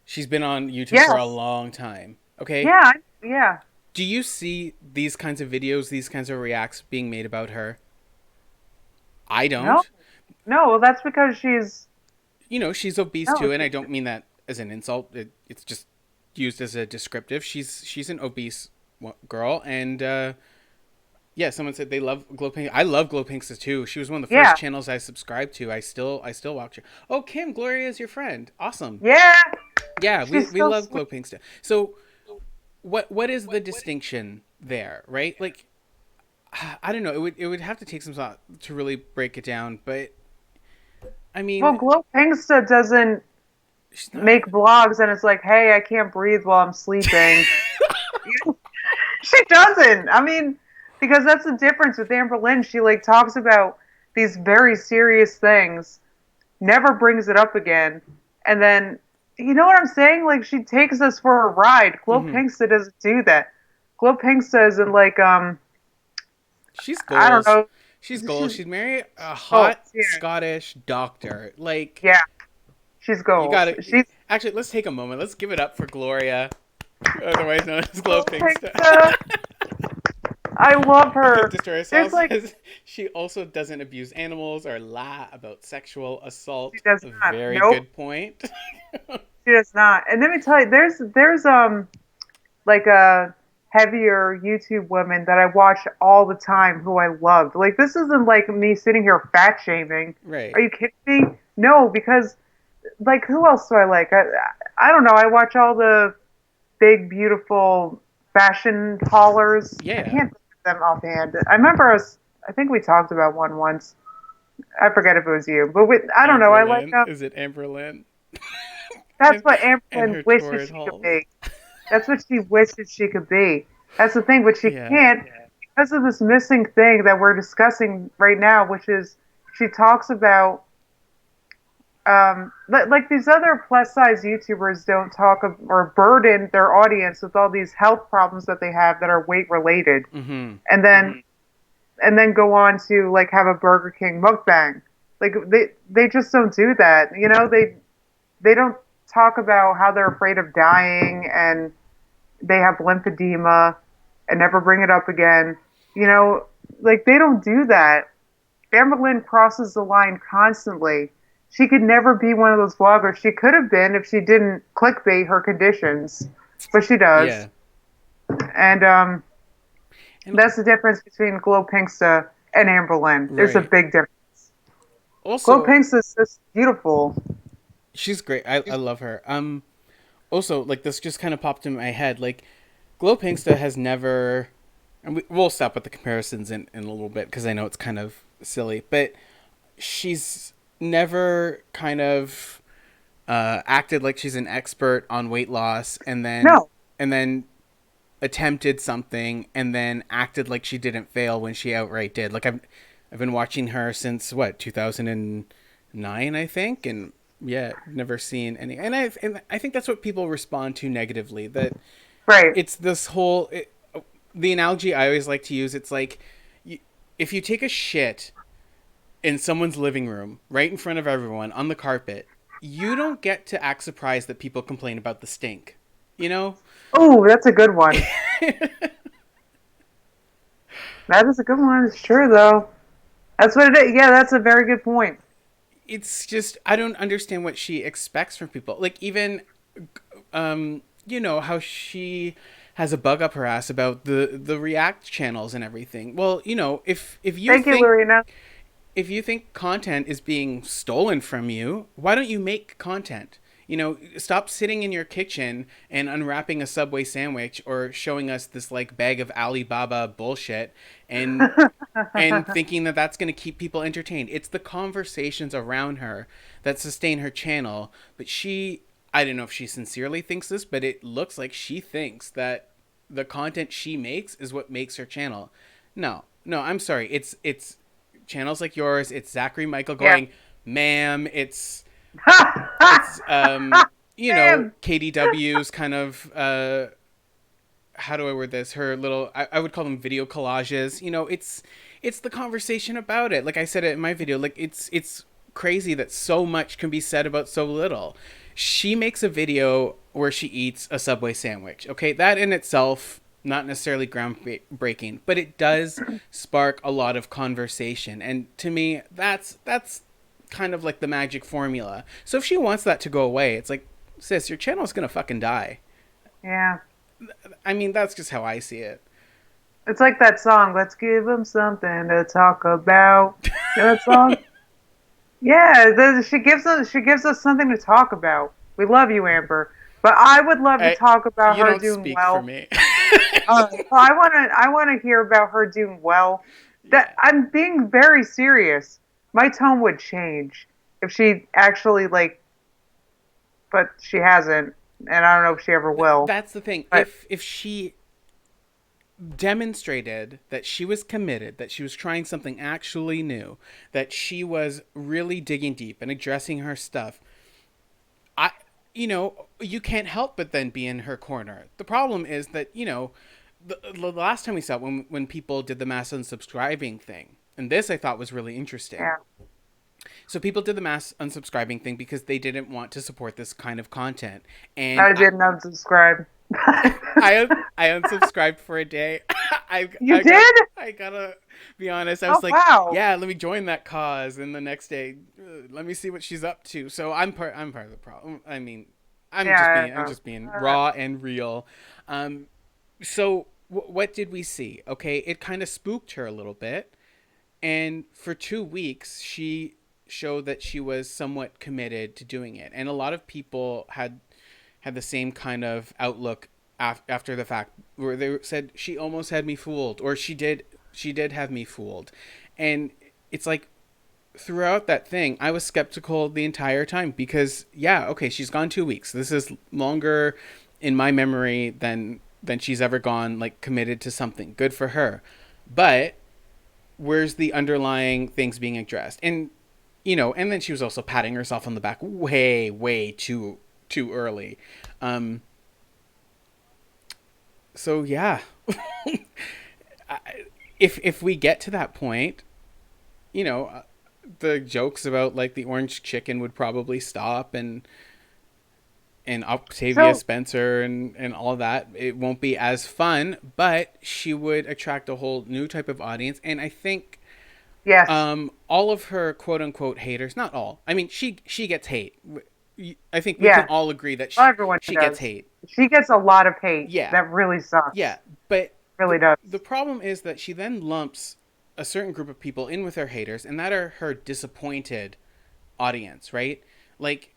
She's been on YouTube for a yes, long time. Okay. yeah, yeah. Do you see these kinds of videos, these kinds of reacts being made about her? I No, don't. no. Well, that's because she's She's obese no. too, and I don't mean that as an insult. It's just used as a descriptive. She's an obese girl, and yeah, someone said they love Glow Pink. I love Glow Pinksta too. She was one of the first Yeah, channels I subscribed to. I still watch her. Oh, Kim, Gloria is your friend. Awesome. yeah. Yeah, we She's we so love sweet. Glow Pinksta. So what is the distinction there, right? Like I don't know. It would have to take some thought to really break it down, but I Well, mean, Glow Pinksta doesn't she's not. make vlogs, and it's like, hey, I can't breathe while I'm sleeping. She doesn't. I mean, because that's the difference with Amber Lynn. She like talks about these very serious things, never brings it up again, and then you know what I'm saying? Like she takes us for a ride. Glow Mm-hmm. Pinksta doesn't do that. Glow Pinksta isn't like She's I don't goals. know. She's goals. She's She's married a goals. hot Yeah, Scottish doctor. Like yeah. She's you goals. gotta. She's Actually, let's take a moment. Let's give it up for Gloria, otherwise known as Glow Glow Pinksta. Pinksta. I love her. Destroyer There's Sauce like says she also doesn't abuse animals or lie about sexual she assault. does A not. very Nope, good point. she does not. And let me tell you, there's like a heavier YouTube women that I watch all the time who I love. Like this isn't like me sitting here fat shaming. Are Right. you kidding me? No, because like who else do I like? I don't know. I watch all the big beautiful fashion haulers. I Yeah. can't think of them offhand. I remember us. I think we talked about one once. I forget if it was you, but I don't know. I like Amberlyn. Is it Amberlyn? that's and what and Amberlyn her wishes torrid she could halls. be. That's what she wishes she could be. That's the thing, but she Yeah. can't because of this missing thing that we're discussing right now, which is she talks about like these other plus size YouTubers don't talk or burden their audience with all these health problems that they have that are weight related, Mm-hmm. and then go on to like have a Burger King mukbang. Like they just don't do that. You know, they don't talk about how they're afraid of dying and they have lymphedema and never bring it up again. You know, like they don't do that. Amber Lynn crosses the line constantly. She could never be one of those vloggers. She could have been if she didn't clickbait her conditions, but she does. Yeah. And And that's the difference between Glow Pinksta and Amber Lynn. There's a right. big difference. Glow Also, Pinksta is just beautiful. she's great. I love her. Also, like this just kind of popped in my head. Like Glow Pinksta has never, and we'll stop with the comparisons in a little bit because I know it's kind of silly, but she's never kind of acted like she's an expert on weight loss, No. and then attempted something and then acted like she didn't fail when she outright did. Like I've been watching her since what 2009, I think, and yeah, never seen any. And I think that's what people respond to negatively. That Right. it's this whole the analogy I always like to use. It's like if you take a shit in someone's living room right in front of everyone on the carpet, you don't get to act surprised that people complain about the stink. You know, Oh, that's a good one. That is a good one. It's true though. That's what it is. Yeah, that's a very good point. it's just I don't understand what she expects from people. Like even how she has a bug up her ass about the React channels and everything. Well, Thank you, Lorena. if you think content is being stolen from you, why don't you make content? Stop sitting in your kitchen and unwrapping a Subway sandwich or showing us this like bag of Alibaba bullshit and thinking that that's going to keep people entertained. It's the conversations around her that sustain her channel. But I don't know if she sincerely thinks this, but it looks like she thinks that the content she makes is what makes her channel. No, no, I'm sorry. It's channels like yours. It's Zachary Michael Yeah. going, ma'am. It's Damn. KDW's kind of how do I word this? Her little I would call them video collages. It's the conversation about it. Like I said it in my video, like it's crazy that so much can be said about so little. She makes a video where she eats a Subway sandwich. Okay, that in itself not necessarily groundbreaking, but it does spark a lot of conversation. And to me, that's kind of like the magic formula. So if she wants that to go away, it's like, sis, your channel's gonna fucking die. Yeah. I mean, that's just how I see it. It's like that song, Let's Give Them Something to Talk About. You know that song? Yeah, she gives us something to talk about. We love you, Amber. But I would love to talk about You her don't doing speak for well. me. Well, I wanna hear about her doing well. That Yeah. I'm being very serious. My tone would change if she actually but she hasn't, and I don't know if she ever will. That's the thing. But If she demonstrated that she was committed, that she was trying something actually new, that she was really digging deep and addressing her stuff, I you can't help but then be in her corner. The problem is that, the last time we saw it, when people did the mass unsubscribing thing, and this I thought was really interesting. yeah, So people did the mass unsubscribing thing because they didn't want to support this kind of content. And I didn't unsubscribe. I unsubscribed for a day. You did? I gotta be honest. I Oh was like, wow. yeah, let me join that cause, and the next day, let me see what she's up to. So I'm part of the problem. I mean, Yeah. I'm just being raw and real. So what did we see? Okay, it kind of spooked her a little bit, and for 2 weeks she showed that she was somewhat committed to doing it, and a lot of people had the same kind of outlook after the fact, where they said she almost had me fooled, or she did have me fooled. And it's like, throughout that thing I was skeptical the entire time, because yeah, okay, she's gone 2 weeks. This is longer in my memory than she's ever gone, like, committed to something. Good for her. But where's the underlying things being addressed? And then she was also patting herself on the back way too early. um so yeah. If we get to that point, you know uh, the jokes about, like, the orange chicken would probably stop, and Octavia So Spencer and all of that. It won't be as fun, but she would attract a whole new type of audience. And I think yes, all of her quote unquote haters, not all. I mean, she gets hate. I think we can yeah. all agree that Well, everyone she gets does. hate. She gets a lot of hate. Yeah, That really sucks. yeah. But Really does. the problem is that she then lumps a certain group of people in with her haters, and that are her disappointed audience, right? Like,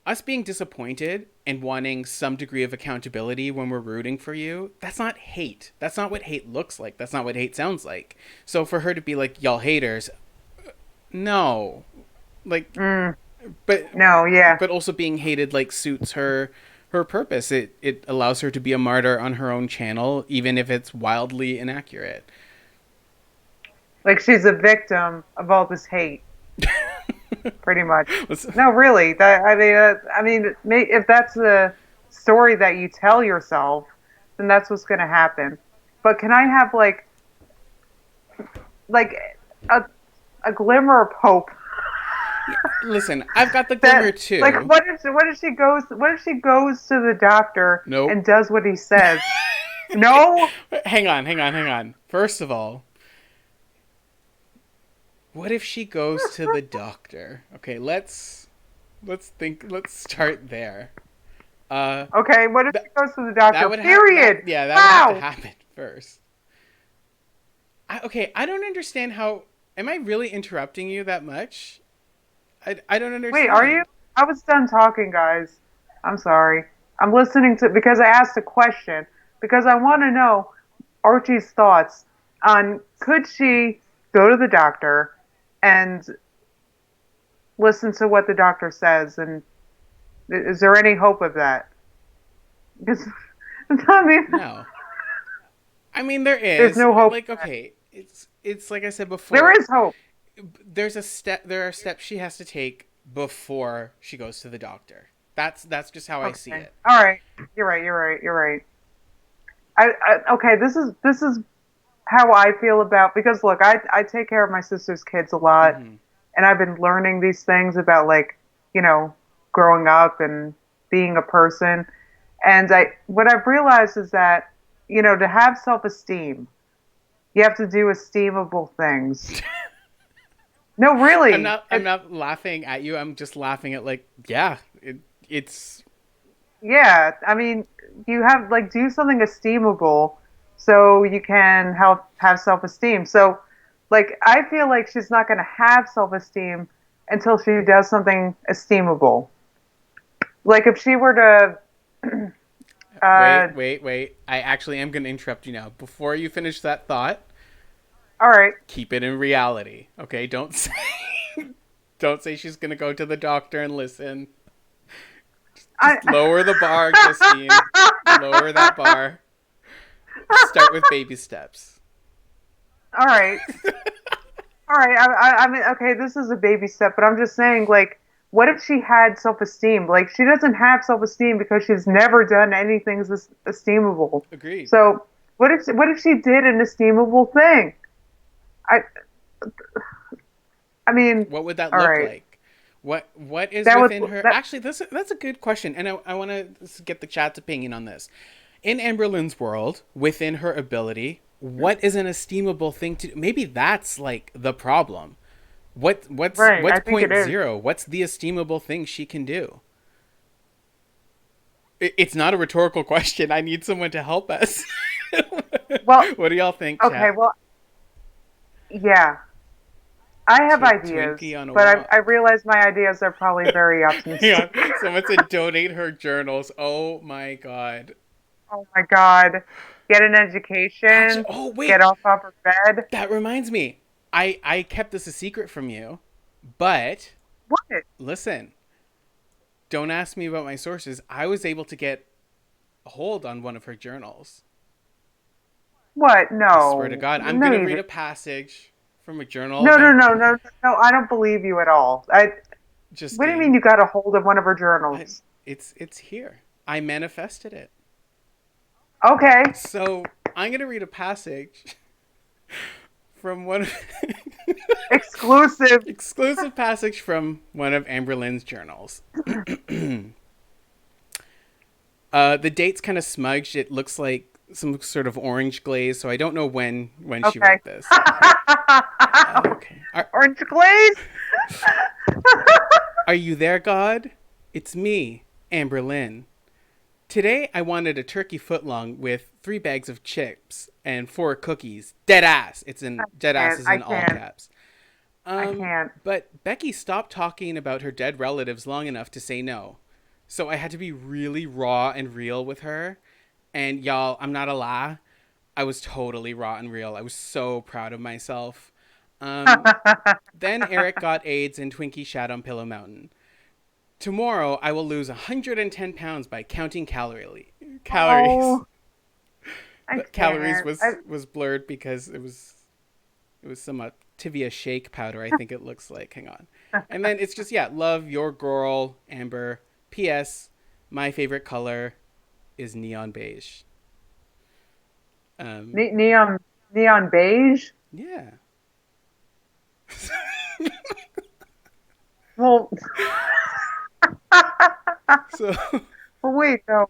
us being disappointed and wanting some degree of accountability when we're rooting for you, that's not hate. That's not what hate looks like. That's not what hate sounds like. So for her to be like, y'all haters, no. Like, Mm, but no, yeah. also being hated, like, suits her purpose. It allows her to be a martyr on her own channel, even if it's wildly inaccurate. Like she's a victim of all this hate, pretty much. Let's- No, really. If that's the story that you tell yourself, then that's what's going to happen. But can I have like a a glimmer of hope Listen, I've got the glimmer that too. what if she goes to the doctor Nope. and does what he says? No? Hang on. First of all, what if she goes to the doctor? Okay, let's start there. Uh, Okay, what if th- she goes to the that doctor? would Period. that would have to Wow. happen first. Okay, I don't understand how. Am I really interrupting you that much? I don't Wait, are you? understand. I was done talking, guys. I'm sorry. I'm listening to because I asked a question because I want to know Archie's thoughts on could she go to the doctor and listen to what the doctor says, and is there any hope of that? Because I mean, No. I mean, there there's is. no hope. Like, okay, it's like I said There before. is hope. There are steps she has to take before she goes to the doctor. That's just how I see Okay. it. All right. You're right. You're right. You're right. Okay. This is how I feel about because look, I take care of my sister's kids a lot, Hmm. and I've been learning these things about like you know growing up and being a person. And I what I've realized is that to have self esteem, you have to do esteemable things. No, really. I'm not laughing at you. I'm just laughing at like yeah, it's Yeah, I mean, you have like do something esteemable so you can help have self-esteem. So, like, I feel like she's not going to have self-esteem until she does something esteemable. Like, if she were to, uh, wait. I actually am going to interrupt you now. Before you finish that thought, all right, keep it in reality. Okay, don't say don't say she's going to go to the doctor and listen. I, Just lower the bar, Justine. Lower that bar. Start with baby steps. all right, all right. I mean, okay, this is a baby step, but I'm just saying, like, what if she had self-esteem? Like, she doesn't have self-esteem because she's never done anything esteemable. Agreed. So, what if she did an esteemable thing? I I mean, What would that all look right, like? What is that would within her? that Actually, that's a good question, and I want to get the chat's opinion on this. In Amberlynn's world, within her ability, what is an esteemable thing to do? Maybe that's like the problem. right. What's I think it point is. zero? What's the esteemable thing she can do? It's not a rhetorical question. I need someone to help us. Well, What do y'all think, okay, chat? well, yeah, I have Twinkie ideas, on a but I wall. realize my ideas are probably very Hang on. optimistic. Someone said donate her journals. Oh my god. Oh my God, get an Actually, education, oh get wait, off of her bed. that reminds me. I kept this a secret from you, but What? listen, don't ask me about my sources. I was able to get a hold on one of her journals. What? I swear to No, God, I'm no, gonna you read didn't. a passage from a journal No, of no, Amber no, no, no, no. I don't believe you at all. What do you mean Justine. you got a hold of one of her I, journals? it's here. I manifested it. Okay, So I'm gonna read a passage from one exclusive. exclusive passage from one of Amberlynn's journals. The date's kind of smudged. It looks like some sort of orange glaze, so I don't know when she Okay. wrote this. Okay. Orange glaze? Are you there, God? It's me, Amberlynn. Today I wanted a turkey footlong with 3 bags of chips and 4 cookies. Dead ass. Dead ass And is I in all can't. caps. I can't. But Becky stopped talking about her dead relatives long enough to say no. So I had to be really raw and real with her. And y'all, I'm not a lie. I was totally raw and real. I was so proud of myself. Um, then Eric got AIDS and Twinkie shat on Pillow Mountain. Tomorrow I will lose 110 pounds by counting calories. Oh, I The calories can't. was blurred because it was some Tivia shake powder, I think it looks like. Hang on. And then it's just, yeah, love your girl, Amber. P.S. My favorite color is neon beige. Um, Neon beige. yeah. Well, So well, wait, no.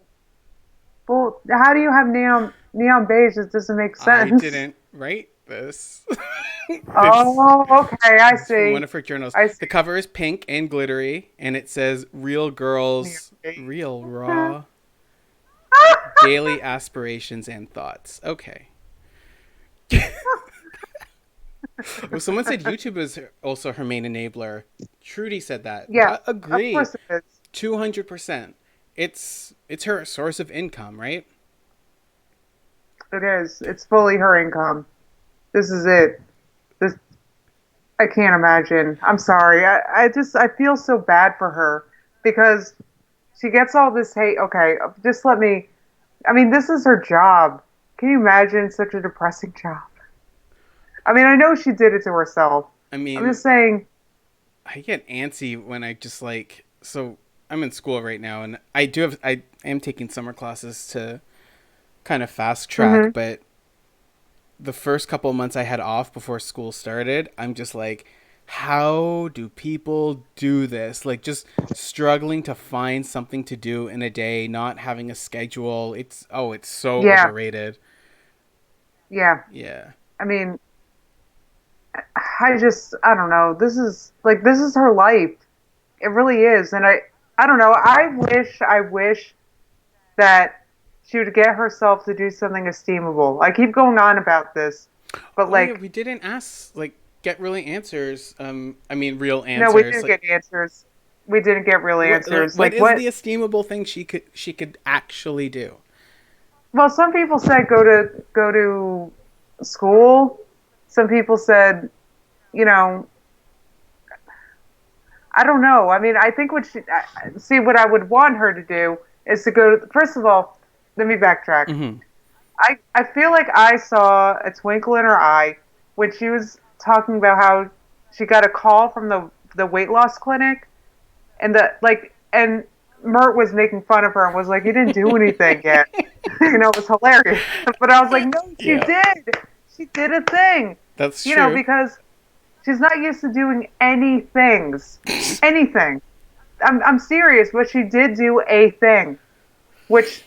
Well, how do you have neon beige? It doesn't make I sense. didn't write this. this. Oh, okay. I This is from one see. of her journals. I see. The cover is pink and glittery, and it says "Real Neon girls, beige. real raw, daily aspirations and thoughts." Okay. Well, someone said YouTube is also her main enabler. Trudy said that. Yeah, of Agree, course it is. 200%. It's her source of income, right? It is. It's fully her income. This is it. This I can't imagine. I'm sorry. I feel so bad for her because she gets all this hate. Okay, just let me. I mean, this is her job. Can you imagine such a depressing job? I mean, I know she did it to herself. I I'm mean, just saying, I get antsy when I just like, so I'm in school right now and I am taking summer classes to kind of fast track, hmm but the first couple of months I had off before school started, I'm just like, how do people do this? Like, just struggling to find something to do in a day, not having a schedule. It's so yeah, overrated. yeah. Yeah. I mean, I don't know. This is her life. It really is. And I don't know. I wish that she would get herself to do something esteemable. I keep going on about this, but Oh yeah, like, we didn't ask like get really answers. I mean real no, we answers. didn't Like, get answers. We didn't get real answers. what Like, is what? the esteemable thing she could actually do? Well, some people said go to school. Some people said, you know, I don't know. I mean, I think see what I would want her to do is to go to, first of all, let me backtrack. Mm-hmm. I feel like I saw a twinkle in her eye when she was talking about how she got a call from the weight loss clinic and and Mert was making fun of her and was like, "You didn't do anything yet." It was hilarious. But I was like, "No, she Yeah, did. She did a thing." that's true. Because she's not used to doing anything. I'm serious, but she did do a thing, which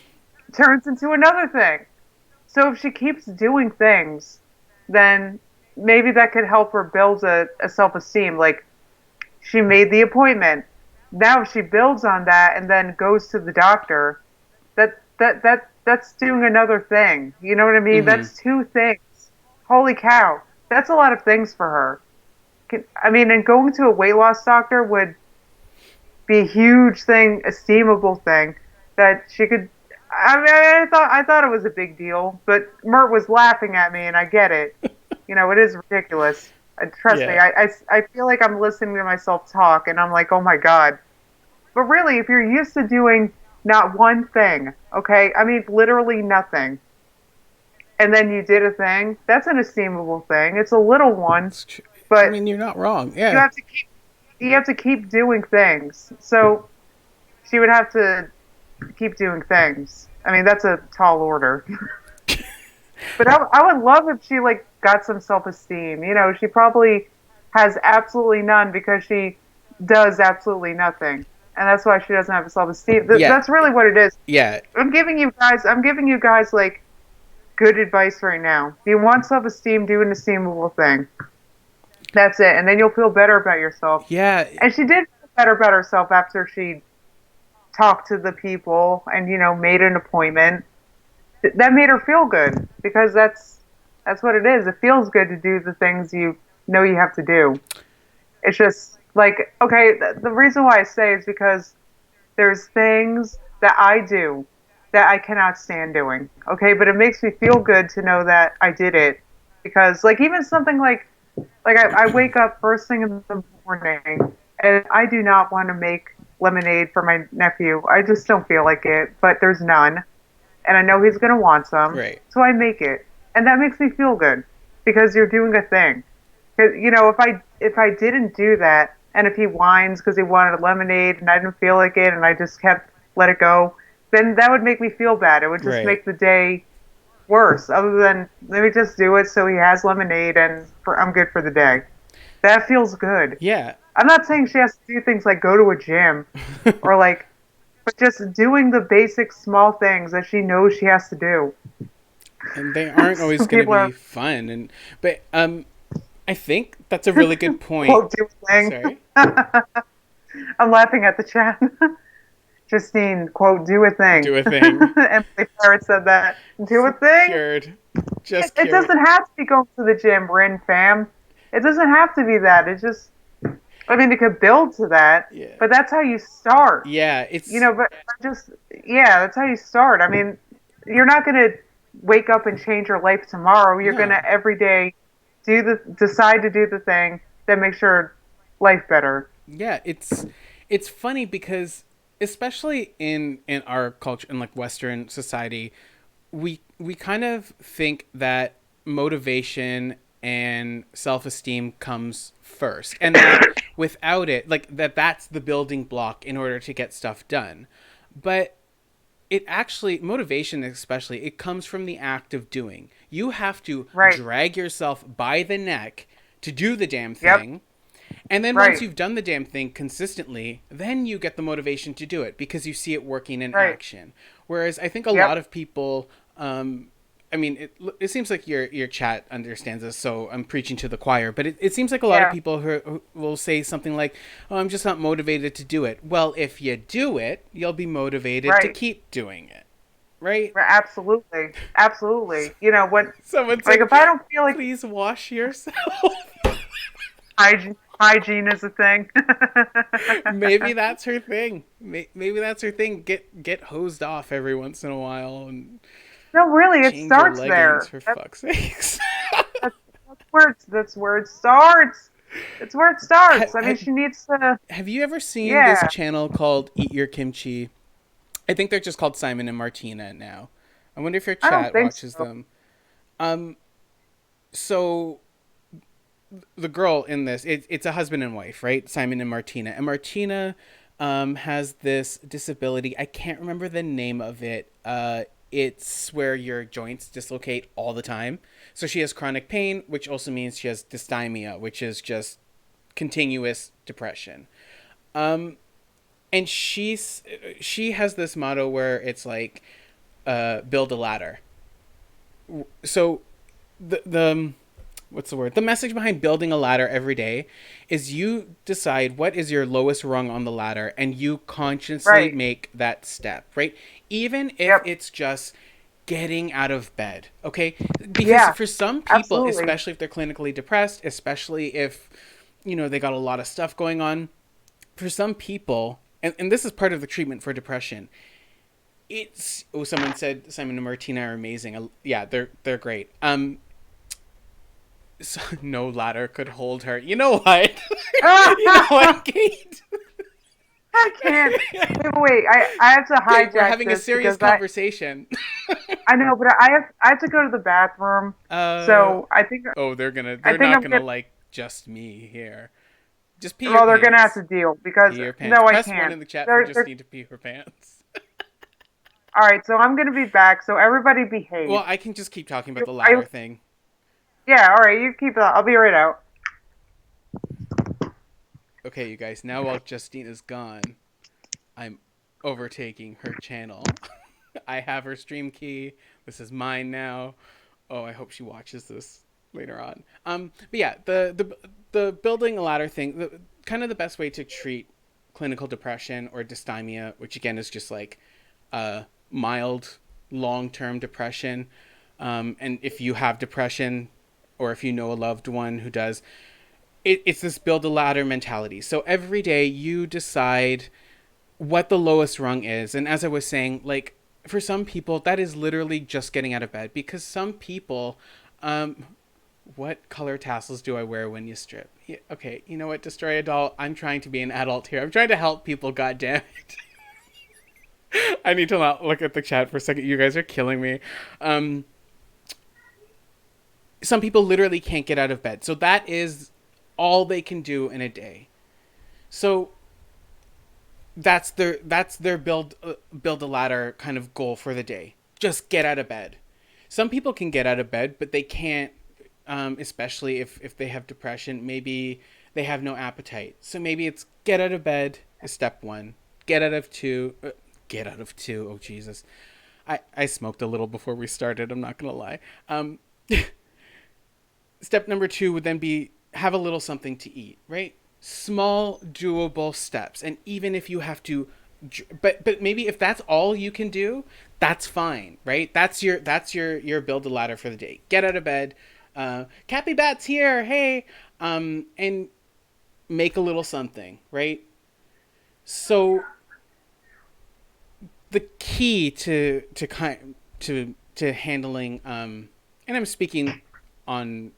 turns into another thing. So if she keeps doing things, then maybe that could help her build a self esteem. Like she made the appointment. Now if she builds on that and then goes to the doctor, that's doing another thing. You know what I mean? Mm-hmm. That's two things. Holy cow. That's a lot of things for her. I mean, and going to a weight loss doctor would be a huge thing, esteemable thing that she could. I mean, I thought it was a big deal, but Mert was laughing at me, and I get it. It is ridiculous. Trust me, Yeah. I feel like I'm listening to myself talk, and I'm like, oh my god. But really, if you're used to doing not one thing, okay, I mean literally nothing, and then you did a thing, that's an esteemable thing. It's a little one, It's tr- I but mean, you're not wrong. you Yeah. have to keep you have to keep doing things. So she would have to keep doing things. I mean, that's a tall order. But I would love if she like got some self esteem. She probably has absolutely none because she does absolutely nothing, and that's why she doesn't have self esteem. Yeah. That's really what it is. Yeah. I'm giving you guys like good advice right now. If you want self esteem, do an esteemable thing. That's it, and then you'll feel better about yourself. Yeah. And she did feel better about herself after she talked to the people and made an appointment. That made her feel good because that's what it is. It feels good to do the things you know you have to do. It's just like, okay, the reason why I say is because there's things that I do that I cannot stand doing. Okay, but it makes me feel good to know that I did it because like even something like I wake up first thing in the morning and I do not want to make lemonade for my nephew. I just don't feel like it, but there's none and I know he's going to want some, Right. so I make it. And that makes me feel good because you're doing a thing. 'Cause, if I didn't do that and if he whines because he wanted a lemonade and I didn't feel like it and I just kept let it go, then that would make me feel bad. It would just Right. make the day worse. Other than let me just do it so he has lemonade and I'm good for the day. That feels good. Yeah. I'm not saying she has to do things like go to a gym or like, but just doing the basic small things that she knows she has to do. And they aren't always Some going to people be are fun but I think that's a really good point. quote do a thing. Sorry. I'm laughing at the chat. Justine, quote, do a thing. Do a thing. Emily Parrott said that. Do a thing? Cured. Just It cured. doesn't have to be going to the gym, Rin fam. It doesn't have to be that. I mean, it could build to that, Yeah. but that's how you start. Yeah, it's But just, yeah, that's how you start. I mean, you're not going to wake up and change your life tomorrow. You're going no. to every day decide to do the thing that makes your life better. Yeah, it's funny because especially in our culture in like western society, we kind of think that motivation and self-esteem comes first, and that without it, like that's the building block in order to get stuff done. But it actually, motivation especially, it comes from the act of doing. You have to Right. drag yourself by the neck to do the damn Yep. thing. And then once Right. you've done the damn thing consistently, then you get the motivation to do it because you see it working in Right. action. Whereas I think a lot Yep. of people, I mean, it seems like your chat understands this, so I'm preaching to the choir. But it seems like a lot of Yeah. people who will say something like, "Oh, I'm just not motivated to do it." Well, if you do it, you'll be motivated to Right. keep doing it, right? Right. Absolutely. Absolutely. You know what? Someone Like said, if I don't feel like "Please wash yourself." hygiene is a thing. Maybe that's her thing. Maybe that's her thing. Get hosed off every once in a while and No, really, it change your starts leggings there. for fuck's sakes. That's, that's where it starts. It's where it starts. I mean, she needs to. Have you ever seen this Yeah. channel called Eat Your Kimchi? I think they're just called Simon and Martina now. I wonder if your I don't chat think watches so. them. So the girl in this, it's a husband and wife, right? Simon and Martina. And Martina has this disability. I can't remember the name of it. It's where your joints dislocate all the time. So she has chronic pain, which also means she has dysthymia, which is just continuous depression. And she has this motto where it's like, build a ladder. So the what's the word? The message behind building a ladder every day is you decide what is your lowest rung on the ladder and you consciously Right. make that step, right? Even if Yep. it's just getting out of bed, okay? Because Yeah. for some people, Absolutely. especially if they're clinically depressed, especially if they got a lot of stuff going on, for some people, and this is part of the treatment for depression, someone said Simon and Martina are amazing. Yeah, they're great. So no ladder could hold her. You know what? You know what, Kate? I can't. Wait. I have to Kate, we're hijack having a this serious because conversation. I know, but I have to go to the bathroom. uh So I think oh, I they're think not I'm gonna gonna. like just me here. Just pee your Well, they're gonna have pants. to deal because Pee your pants. no, I Press one can't. in the chat for Justine to pee her pants. All right. So I'm gonna be back. So everybody behave. Well, I can just keep talking about You, the I, ladder thing. yeah. All right. You keep that. I'll be right out. Okay, you guys. Now while Justine is gone, I'm overtaking her channel. I have her stream key. This is mine now. Oh, I hope she watches this later on. But yeah, the building a ladder thing, kind of the best way to treat clinical depression or dysthymia, which again is just like mild long-term depression. And if you have depression, or if you know a loved one who does, it's this build a ladder mentality. So every day you decide what the lowest rung is. And as I was saying, like for some people, that is literally just getting out of bed because some people, what color tassels do I wear when you strip? Yeah, okay, you know what, Destroy Adult, I'm trying to be an adult here. I'm trying to help people, goddammit. I need to not look at the chat for a second. You guys are killing me. Um, some people literally can't get out of bed. So that is all they can do in a day. So that's their build a ladder kind of goal for the day. Just get out of bed. Some people can get out of bed, but they can't, especially if they have depression. Maybe they have no appetite. So maybe it's get out of bed is step one. Get out of two. Get out of two. Oh Jesus, I smoked a little before we started. I'm not gonna lie. Step number two would then be have a little something to eat, right? Small, doable steps. And even if you have to, but maybe if that's all you can do, that's fine, right? That's your build a ladder for the day. Get out of bed. Cappy Bat's here. Hey, and make a little something, right? So the key to handling, and I'm speaking on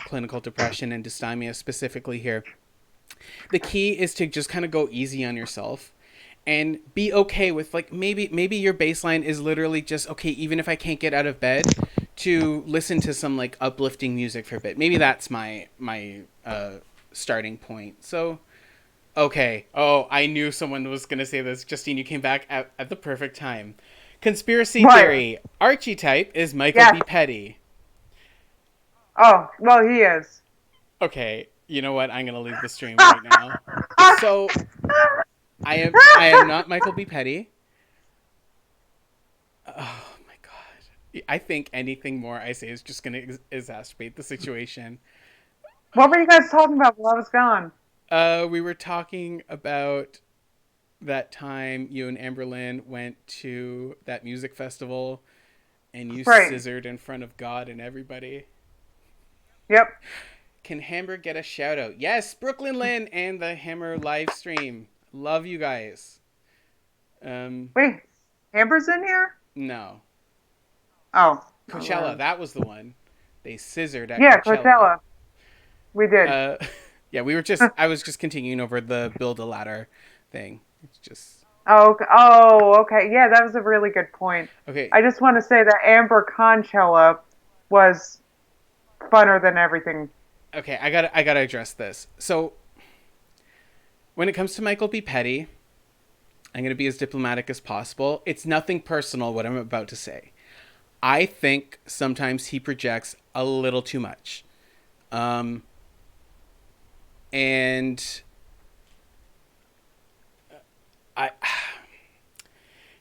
clinical depression and dysthymia specifically here. The key is to just kind of go easy on yourself and be okay with, like, maybe your baseline is literally just okay, even if I can't get out of bed, to listen to some like uplifting music for a bit. Maybe that's my starting point. So okay. Oh, I knew someone was gonna say this. Justine, you came back at the perfect time. Conspiracy What? theory. Archie type is Michael Yes. B. Petty. Oh, well, he is. Okay, you know what? I'm gonna leave the stream right now. So I am not Michael B. Petty. Oh my god. I think anything more I say is just gonna exacerbate the situation. What were you guys talking about while I was gone? We were talking about that time you and Amberlynn went to that music festival and you Right. scissored in front of God and everybody. Yep. Can Hammer get a shout out? Yes, Brooklyn Lynn and the Hammer live stream. Love you guys. Um, Wait, Amber's in here? no. Oh. Oh, Coachella, Lord. that was the one. They scissored at Yeah, Coachella. Coachella. We did. Uh, yeah, I was just continuing over the build a ladder thing. It's just, Oh, oh, okay. Yeah, that was a really good point. okay, I just want to say that Amber Conchella was funner than everything. okay, I gotta address this. So, when it comes to Michael B. Petty, I'm gonna be as diplomatic as possible. It's nothing personal, what I'm about to say. I think sometimes he projects a little too much. Um, and I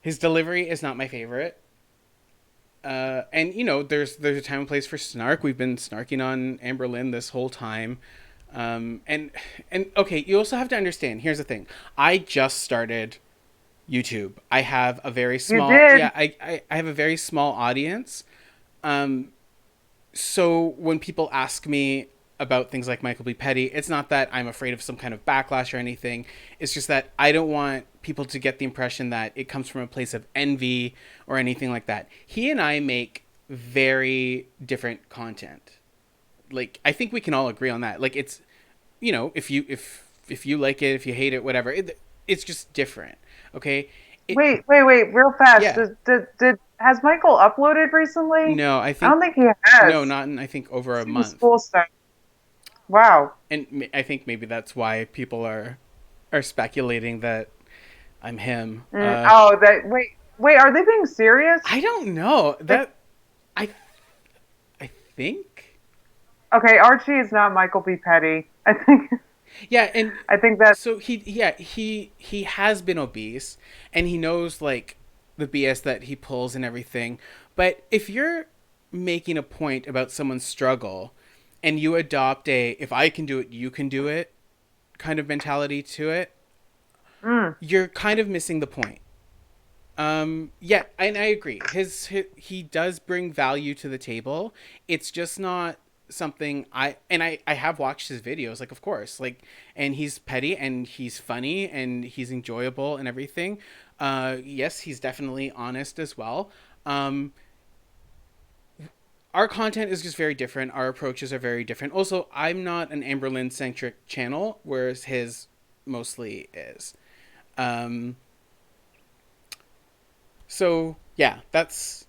his delivery is not my favorite. And you know, there's a time and place for snark. We've been snarking on Amberlynn this whole time. And okay, you also have to understand. Here's the thing: I just started YouTube. I have a very You small, did. yeah, I have a very small audience. Um, so when people ask me about things like Michael B. Petty, it's not that I'm afraid of some kind of backlash or anything. It's just that I don't want people to get the impression that it comes from a place of envy or anything like that. He and I make very different content. Like I think we can all agree on that. Like it's, you know, if you like it, if you hate it, whatever, it's just different. Okay. It Wait, real fast. Yeah. Has Michael uploaded recently? No, I I think don't think he no, has. not in I think over a Seen month. school stuff. Wow. And I think maybe that's why people are speculating that I'm him. Oh, wait. Are they being serious? I don't know Like, that I I think okay, Archie is not Michael B. Petty. yeah, and I think that. so he has been obese and he knows like the BS that he pulls and everything. But if you're making a point about someone's struggle and you adopt a if I can do it, you can do it kind of mentality to it, Mm, you're kind of missing the point. Yeah, and I agree. He does bring value to the table. It's just not something I have watched his videos, like of course, like and he's petty and he's funny and he's enjoyable and everything. Yes, he's definitely honest as well. Um, our content is just very different. Our approaches are very different. Also, I'm not an Amberlynn centric channel, whereas his mostly is. Um, so yeah, that's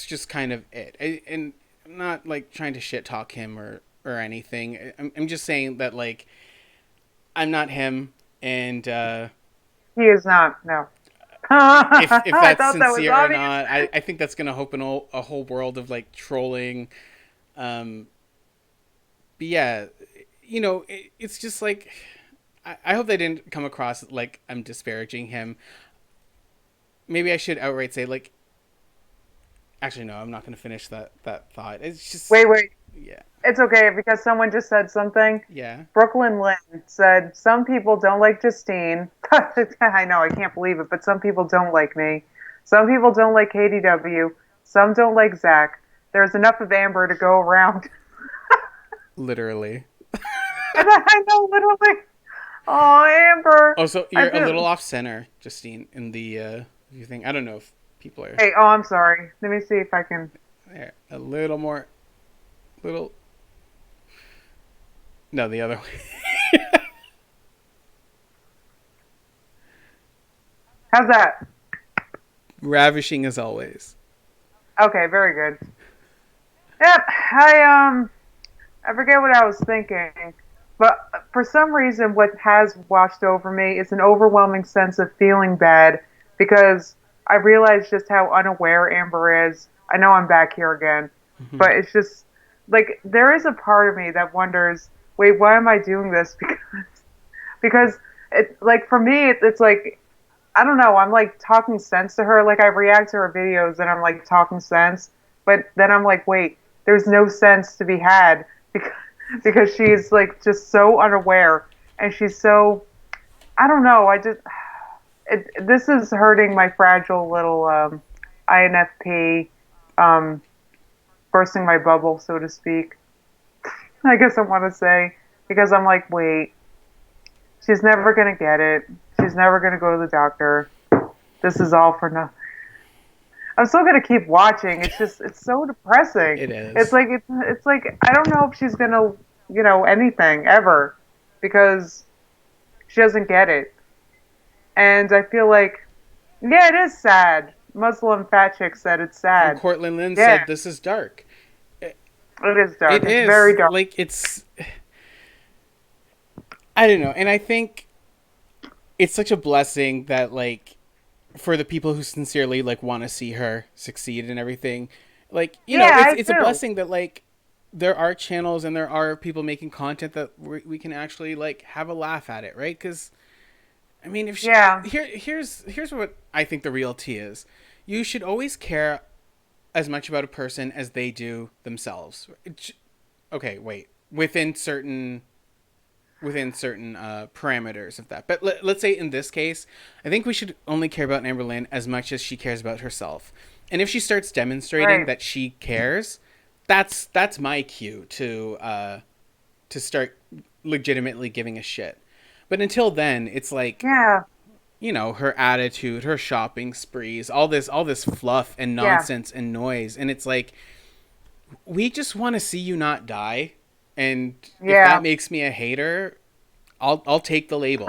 just kind of it. And I'm not like trying to shit talk him or anything. I'm just saying that like I'm not him, and he is not. No. if I that's thought that was sincere or obvious. not, I think that's gonna open a whole world of like trolling. Um, but yeah, you know, it's just like I hope they didn't come across like I'm disparaging him. Maybe I should outright say like actually no, I'm not gonna finish that thought. It's just Wait. yeah. It's okay because someone just said something. Yeah. Brooklyn Lynn said, "Some people don't like Justine." I know, I can't believe it, but some people don't like me. Some people don't like KDW. Some don't like Zach. There's enough of Amber to go around. Literally. And I know, literally. Oh, Amber. Also, I you're a little feel. off center, Justine, in the view thing. I don't know if people are Hey, oh, I'm sorry. Let me see if I can. there. A little more, little. No, the other way. How's that? Ravishing as always. Okay, very good. Yep. I forget what I was thinking, but for some reason, what has washed over me is an overwhelming sense of feeling bad because I realize just how unaware Amber is. I know I'm back here again, Hmm. but it's just like there is a part of me that wonders, wait, why am I doing this? Because it like for me, it's like I don't know. I'm like talking sense to her. Like I react to her videos and I'm like talking sense, but then I'm like, wait, there's no sense to be had because she's like just so unaware and she's so I don't know. This is hurting my fragile little INFP, um, bursting my bubble, so to speak. I guess I want to say because I'm like, wait, she's never gonna get it. She's never gonna go to the doctor. This is all for nothing. I'm still gonna keep watching. It's just it's so depressing. It is. It's like I don't know if she's gonna anything ever because she doesn't get it. And I feel like yeah, it is sad. Muslim fat chick said it's And sad. Cortland Lynn Yeah, said, "This is dark." it is dark. It It's very is dark. like it's. I don't know, and I think it's such a blessing that like for the people who sincerely like want to see her succeed and everything, like Yeah, it's I it's a do. blessing that like there are channels and there are people making content that we can actually like have a laugh at it, right? Because I mean, if she, Yeah. here's what I think the real tea is. You should always care as much about a person as they do themselves. Okay, wait. Within certain parameters of that. But let's say in this case, I think we should only care about Amber Lynn as much as she cares about herself. And if she starts demonstrating Right. that she cares, that's my cue to start legitimately giving a shit. But until then, it's like Yeah. her attitude, her shopping sprees, all this fluff and Yeah. nonsense and noise, and it's like we just want to see you not die. And if that Yeah. makes me a hater, I'll take the label.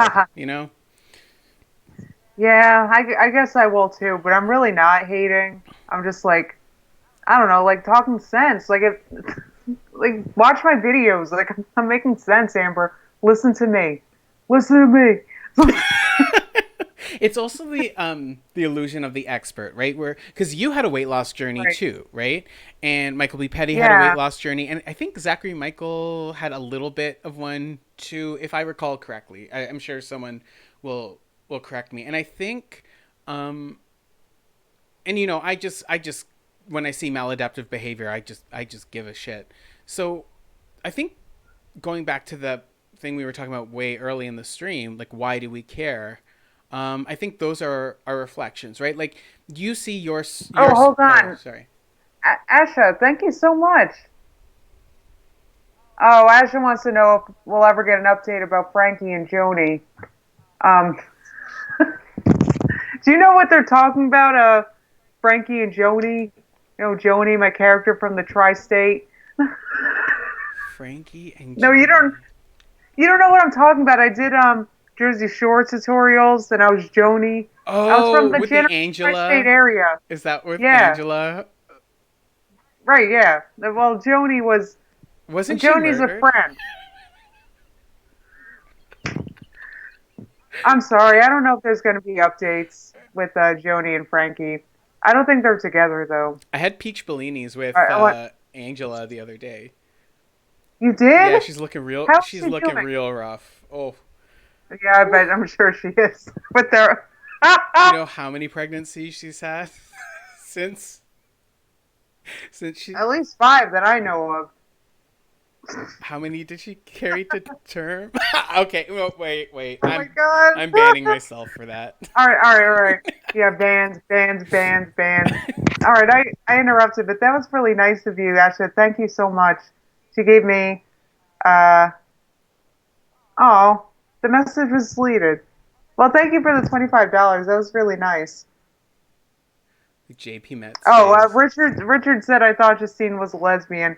Yeah, I guess I will too, but I'm really not hating. I'm just like, I don't know, like talking sense. Like if, like watch my videos. Like I'm making sense, Amber. Listen to me. Listen to me. It's also the illusion of the expert, right? Where because you had a weight loss journey Right. too, right? And Michael B. Petty had a weight Yeah. loss journey, and I think Zachary Michael had a little bit of one too, if I recall correctly. I'm sure someone will will correct me. And I think, um, and I just when I see maladaptive behavior, I just give a shit. So I think going back to the thing we were talking about way early in the stream, like why do we care? I think those are our reflections, right? Like you see Oh, hold oh, on. sorry. Asha, thank you so much. Oh, Asha wants to know if we'll ever get an update about Frankie and Joni. Um, do you know what they're talking about? Frankie and Joni. You know, Joni, my character from the tri-state. Frankie and No, you don't. Joni. You don't know what I'm talking about. I did Jersey Shore tutorials, and I was Joni. I was from Oh, the with the General Tri-State Angela. area. Is that with Yeah, Angela? right. Yeah. Well, Wasn't she Joni's a murdered? friend. I'm sorry. I don't know if there's going to be updates with Joni and Frankie. I don't think they're together though. I had peach bellinis with What Angela the other day. you did? Yeah, she's looking real. How's She's she looking doing? real rough. Oh, Yeah, I whew. bet I'm sure she is. But they're Do you know how many pregnancies she's had since since she? at least five that I know of. How many did she carry to term? Okay, well, wait. Oh my god. I'm banning myself for that. All right, all right, all right. Yeah, bands. All right, I interrupted, but that was really nice of you, Asha. Thank you so much. She gave me, uh, oh, the message was deleted. Well, thank you for the $25. That was really nice. JP Metz Oh, face. Richard said I thought Justine was a lesbian.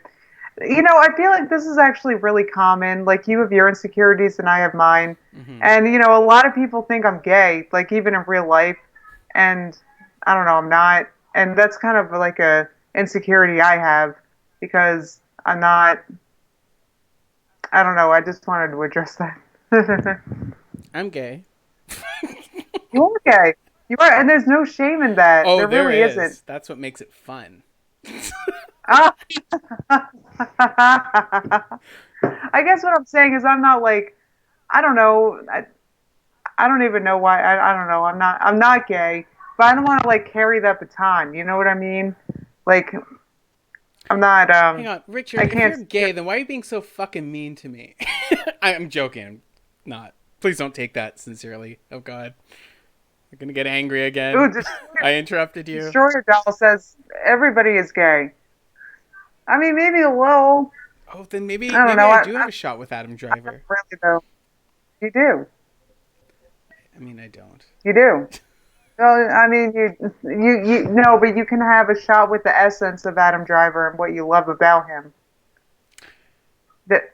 You know, I feel like this is actually really common. Like you have your insecurities and I have mine. Hmm. And a lot of people think I'm gay, like even in real life. And I don't know, I'm not. And that's kind of like a insecurity I have because I'm not. I don't know. I just wanted to address that. I'm gay. You're okay. You are, and there's no shame in that. Oh, There there really isn't. is. That's what makes it fun. Ah. I guess what I'm saying is I'm not like I don't know. I don't even know why. I don't know. I'm not gay, but I don't want to like carry that baton. You know what I mean? Like I'm not. Hang on, I Richard. If can't. you're gay, then why are you being so fucking mean to me? I'm joking. I'm not. Please don't take that sincerely. Oh God, I'm gonna get angry again. Ooh, I interrupted you. Destroyer Doll says everybody is gay. I mean, maybe a little. Oh, then maybe I don't maybe know. I do have a shot with Adam Driver. Really though. You do. I mean, I don't. You do. Well, I mean, you no, but you can have a shot with the essence of Adam Driver and what you love about him. That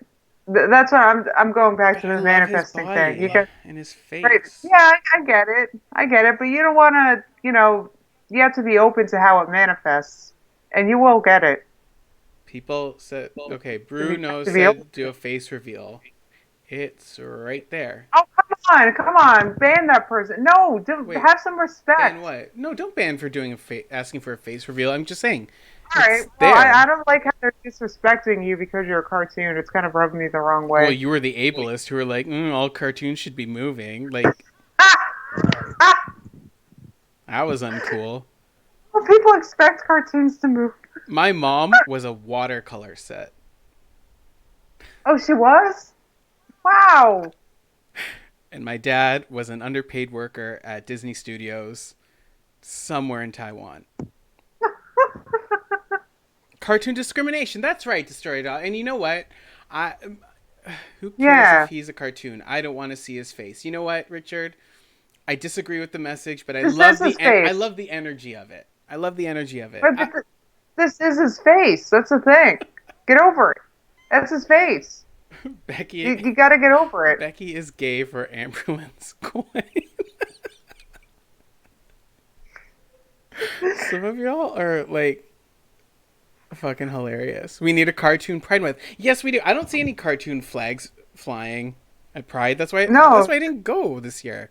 that's what I'm going back But to I the love his manifesting thing. You body can and his right. face. Yeah, I get it. I get it. But you don't want to. You have to be open to how it manifests, and you will get it. People said, okay, You have Bruno to be open said to do a it. face reveal. It's right there. Oh, come on, ban that person. No, Wait, have some ban respect. what? No, don't ban for doing asking for a face reveal. I'm just saying, All right. it's Well, I there. don't like how they're disrespecting you because you're a cartoon. It's kind of rubbing me the wrong Well, way. you were the ableist who were like, all cartoons should be moving. Like, that was uncool. Well, people expect cartoons to move. My mom was a watercolor set, Oh, she was? Wow. and my dad was an underpaid worker at Disney Studios somewhere in Taiwan. Cartoon discrimination. That's right, Destroy Dog. And you know what? I who cares if Yeah. he's a cartoon? I don't want to see his face. You know what, Richard? I disagree with the message, but This is his I face. love the energy of it. I love the energy of it. Right, but this is his face. That's the thing. Get over it. That's his face. Becky You got to get over it. Becky is gay for ambulance coin. Some of y'all are like fucking hilarious. We need a cartoon Pride Month. Yes, we do. I don't see any cartoon flags flying at Pride. That's No. why I didn't go this year.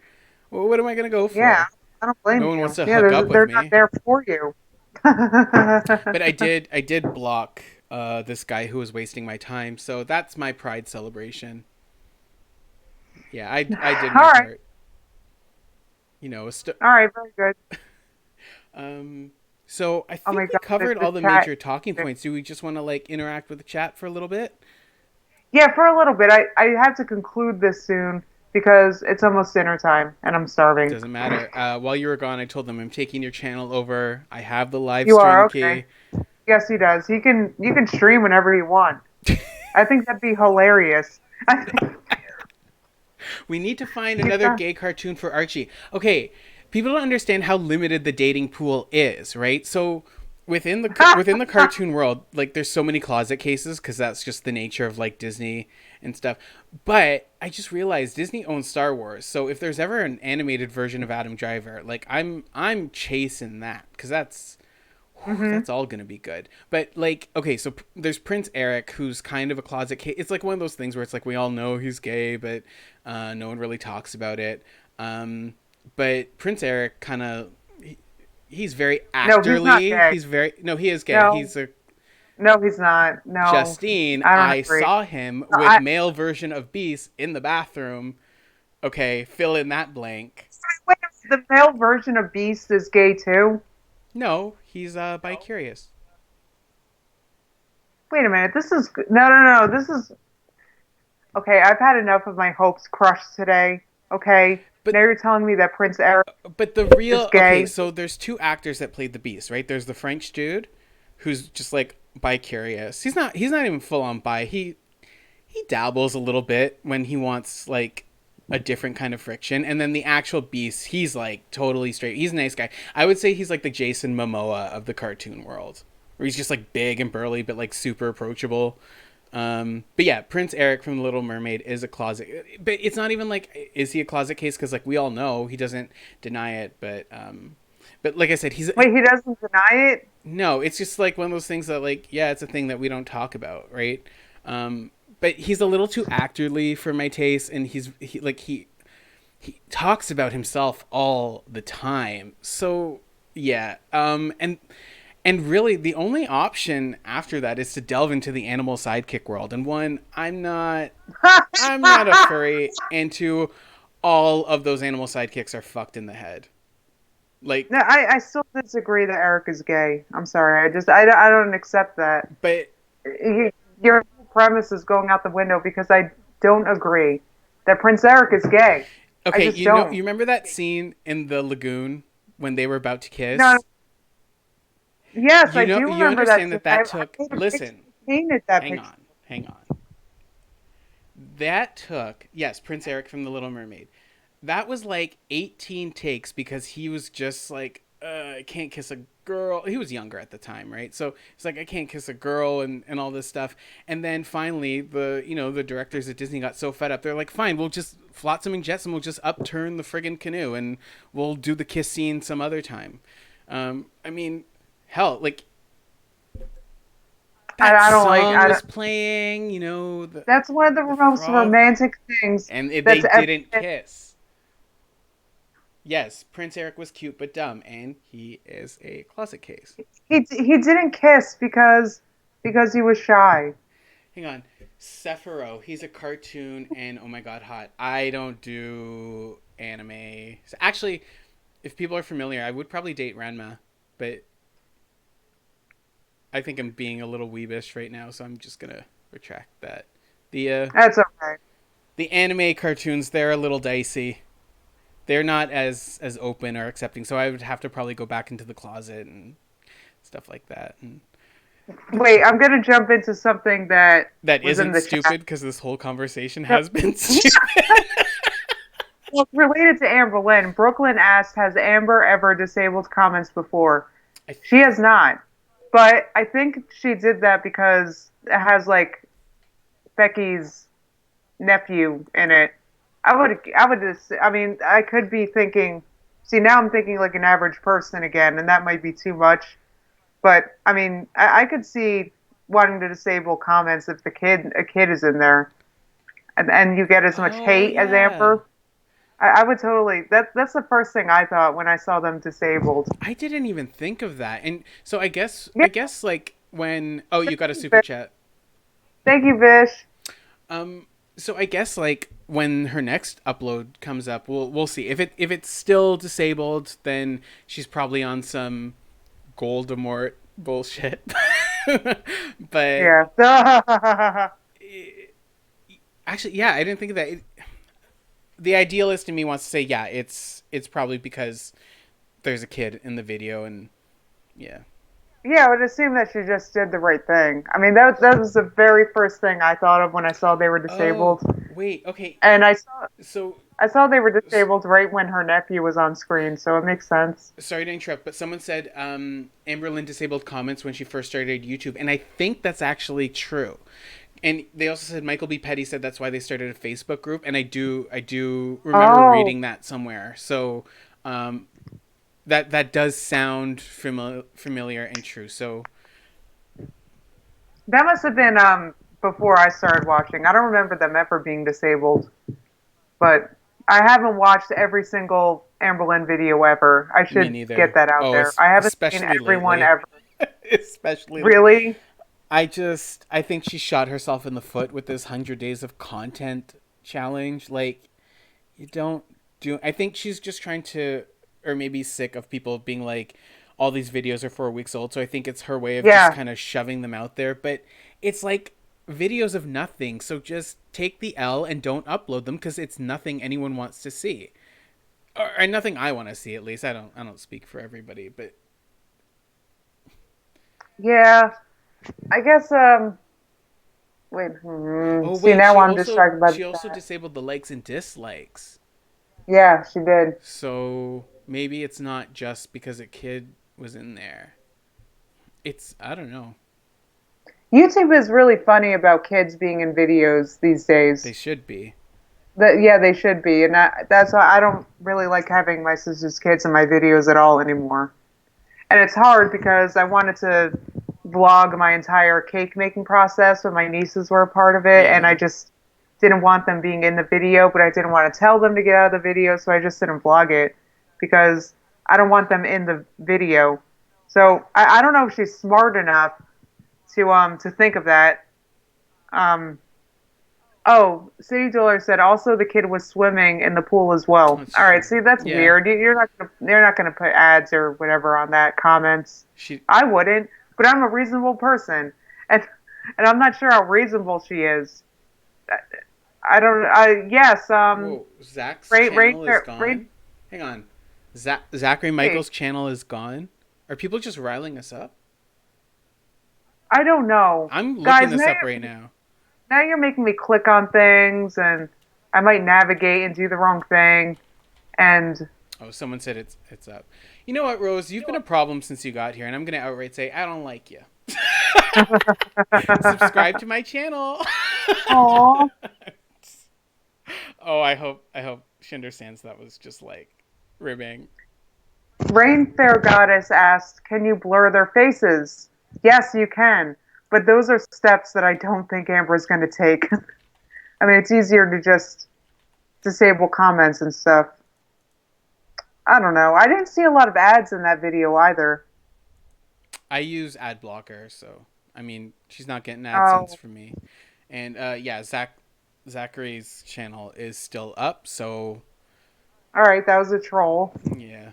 Well, what am I gonna go Yeah. for? I don't No blame one wants you. to Yeah, hook up with they're not me. there for you. But I did block this guy who was wasting my time. So that's my Pride celebration. Yeah, I did All my right. part. All right. Very good. Um, so I Oh my think we God. covered The all the chat. major talking points. Do we just want to like interact with the chat for a little bit? Yeah, for a little bit. I have to conclude this soon because it's almost dinner time and I'm starving. Doesn't matter. While you were gone, I told them I'm taking your channel over. I have the live You stream are okay. key. Yes, he does. You can stream whenever you want. I think that'd be hilarious. I think, We need to find you another know, gay cartoon for Archie. Okay, people don't understand how limited the dating pool is, right? So within the cartoon world, like there's so many closet cases because that's just the nature of like Disney and stuff. But I just realized Disney owns Star Wars, so if there's ever an animated version of Adam Driver, like I'm chasing that because hmm that's all gonna be good. But like, okay, so there's Prince Eric, who's kind of a closet case. It's like one of those things where it's like we all know he's gay, but no one really talks about it. But Prince Eric kind of he's very No, he's not actorly. gay. He's very no, he is gay. No, He's a no, he's not. No, Justine. I don't I agree. saw him with I male version of Beast in the bathroom. Okay, fill in that blank. wait, the male version of Beast is gay too. No, he's bi curious. Wait a minute. This is no. This is okay. I've had enough of my hopes crushed today. Okay, now But you're telling me that Prince Eric the is real okay, gay. so there's two actors that played the Beast, right? There's the French dude, who's just like bi curious. He's not even full on bi. He dabbles a little bit when he wants like a different kind of friction, and then the actual Beast, he's like totally straight. He's a nice guy. I would say he's like the Jason Momoa of the cartoon world, where he's just like big and burly, but like super approachable. But yeah, Prince Eric from The Little Mermaid is a closet, but it's not even like is he a closet case because like we all know he doesn't deny it, but like I said, Wait, he doesn't deny it. No, it's just like one of those things that, like, yeah, it's a thing that we don't talk about, right? But he's a little too actorly for my taste, and he talks about himself all the time. So yeah, and really the only option after that is to delve into the animal sidekick world. And one, I'm not a furry, and two, all of those animal sidekicks are fucked in the head. No, Like, I still disagree that Eric is gay. I'm sorry. I don't accept that. but You, your whole premise is going out the window because I don't agree that Prince Eric is gay. I okay, just don't. you remember that scene in the lagoon when they were about to No, kiss? yes, I do You remember that understand scene. that that I took. made a picture. Listen, I painted that hang picture. on, hang on. That took, yes, Prince Eric from The Little Mermaid. That was like 18 takes because he was just like, I can't kiss a girl. He was younger at the time, right? So it's like, I can't kiss a girl and all this stuff. And then finally, the directors at Disney got so fed up. They're like, fine, we'll just flotsam and jetsam. We'll just upturn the friggin' canoe and we'll do the kiss scene some other time. I mean, hell, like that I don't like. song I was don't. playing, That's one of the the most frog, romantic things and they that's ever didn't been. kiss. Yes, Prince Eric was cute but dumb, and he is a closet case. He didn't kiss because he was shy. Hang on, Sephiroth. He's a cartoon, and oh my god, hot. I don't do anime. So actually, if people are familiar, I would probably date Ranma, but I think I'm being a little weebish right now, so I'm just gonna retract that. The uh, That's okay. the anime cartoons, they're a little dicey. They're not as open or accepting, so I would have to probably go back into the closet and stuff like that. And Wait, I'm gonna jump into something that that was in isn't the chat. stupid because this whole conversation No, has been stupid. well, it's related to Amber Lynn. Brooklyn asked, "Has Amber ever disabled comments before?" I, She has not, but I think she did that because it has like Becky's nephew in it. I would just, I mean, I could be thinking, see, now I'm thinking like an average person again, and that might be too much. But I mean, I could see wanting to disable comments if a kid is in there, and you get as much oh hate as yeah, Amber. I would totally. That's the first thing I thought when I saw them disabled. I didn't even think of that. And so Yeah, I guess like when you got a super Vish. chat. Thank you, Vish. So I guess like when her next upload comes up, we'll see if it's still disabled. Then she's probably on some Goldemort bullshit. But Yeah. actually, yeah, I didn't think of that. The idealist in me wants to say, yeah, it's probably because there's a kid in the video, and yeah. Yeah, I would assume that she just did the right thing. I mean, that was the very first thing I thought of when I saw they were Oh disabled, wait, okay. and So I saw they were disabled right when her nephew was on screen, so it makes sense. sorry to interrupt, but someone said Amberlyn disabled comments when she first started YouTube, and I think that's actually true. And they also said Michael B. Petty said that's why they started a Facebook group, and I do remember Oh, reading that somewhere. So um, that does sound familiar and true. So that must have been before I started watching. I don't remember them ever being disabled, but I haven't watched every single Amberlynn video ever. I me should get neither. that out Oh, there. I haven't seen especially everyone lately. ever. Especially Really? I think she shot herself in the foot with this 100 days of content challenge. Like, you don't do. I think she's just trying to, or maybe sick of people being like, all these videos are 4 weeks old. So I think it's her way of just Yeah. kind of shoving them out there. But it's like videos of nothing. So just take the L and don't upload them because it's nothing anyone wants to see, or nothing I want to see. At least I don't speak for everybody, but Yeah. I guess wait, oh see wait, now I'm distracted by the she also chat. disabled the likes and dislikes. Yeah, she did. So maybe it's not just because a kid was in there. It's I don't know. YouTube is really funny about kids being in videos these They days. should be. Yeah, they should be, and that's why I don't really like having my sister's kids in my videos at all anymore. And it's hard because I wanted to vlog my entire cake making process when my nieces were a part of it, and I Yeah. just didn't want them being in the video, but I didn't want to tell them to get out of the video, so I just didn't vlog it because I don't want them in the video. So I don't know if she's smart enough to think of that. Um, oh, City Dweller said also the kid was swimming in the pool as well. That's All right, true. see that's Yeah. weird. They're not gonna put ads or whatever on that comments. She. I wouldn't, but I'm a reasonable person, and I'm not sure how reasonable she is. I don't. Yes. Whoa. Zach's channel is Rain. gone. Hang on. Zachary Hey, Michael's channel is gone. Are people just riling us up? I don't know, I'm looking guys. this up right now. Now you're making me click on things, and I might navigate and do the wrong thing. And Oh, someone said it's up. You know what, Rose? You've been a problem since you got here, and I'm gonna outright say I don't like you. Subscribe to my channel. oh, Oh, I hope she understands that was just like ribbing. Rain Fair Goddess asked, "Can you blur their faces?" Yes, you can, but those are steps that I don't think Amber's going to take. I mean, it's easier to just disable comments and stuff. I don't know. I didn't see a lot of ads in that video either. I use ad blocker, so I mean she's not getting AdSense Oh, from me. And yeah, Zachary's channel is still up, so all right. That was a troll. yeah.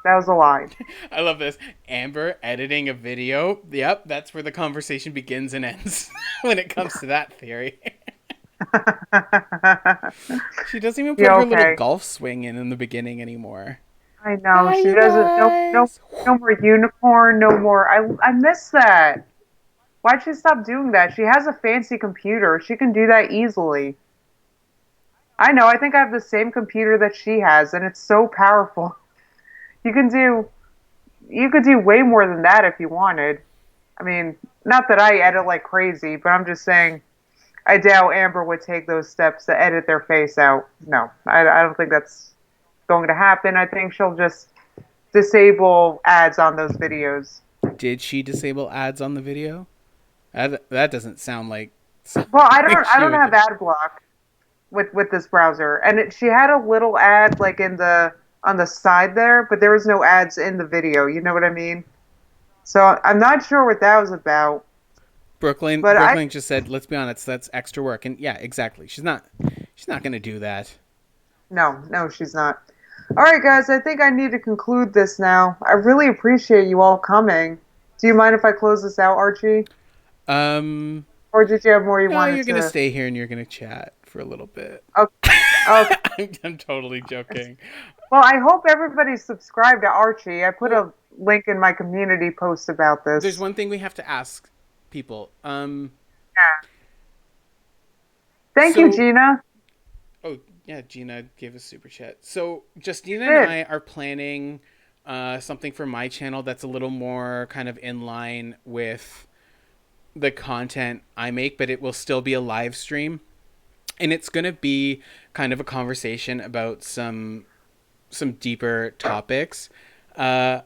That was a lie. I love this. Amber editing a video. Yep, that's where the conversation begins and ends when it comes to that theory. She doesn't even put You her little okay? golf swing in the beginning anymore. I know Hi, she you doesn't. guys. No more unicorn. No more. I miss that. Why'd she stop doing that? She has a fancy computer. She can do that easily. I know. I think I have the same computer that she has, and it's so powerful. You can do. You could do way more than that if you wanted. I mean, not that I edit like crazy, but I'm just saying. I doubt Amber would take those steps to edit their face out. No, I don't think that's going to happen. I think she'll just disable ads on those videos. Did she disable ads on the video? That doesn't sound like Well, like I she don't have would. ad block with this browser, and she had a little ad like in the on the side there, but there was no ads in the video. You know what I mean? So I'm not sure what that was about, but I Brooklyn just said, "Let's be honest, that's extra work." And yeah, exactly. She's not going to do that. no, she's not. All right, guys, I think I need to conclude this now. I really appreciate you all coming. Do you mind if I close this out, Archie? Um Or did you have more you no, wanted you're going to to? stay here and you're going to chat for a little bit. Okay. Okay. I'm totally joking. Well, I hope everybody's subscribed to Archie. I put Well, a link in my community post about there's this. one thing we have to ask people. Yeah. Thank you, So Gina. oh yeah, Gina gave us super chat. So Justina and Did. I are planning something for my channel that's a little more kind of in line with the content I make, but it will still be a live stream, and it's gonna be kind of a conversation about some deeper topics. Uh,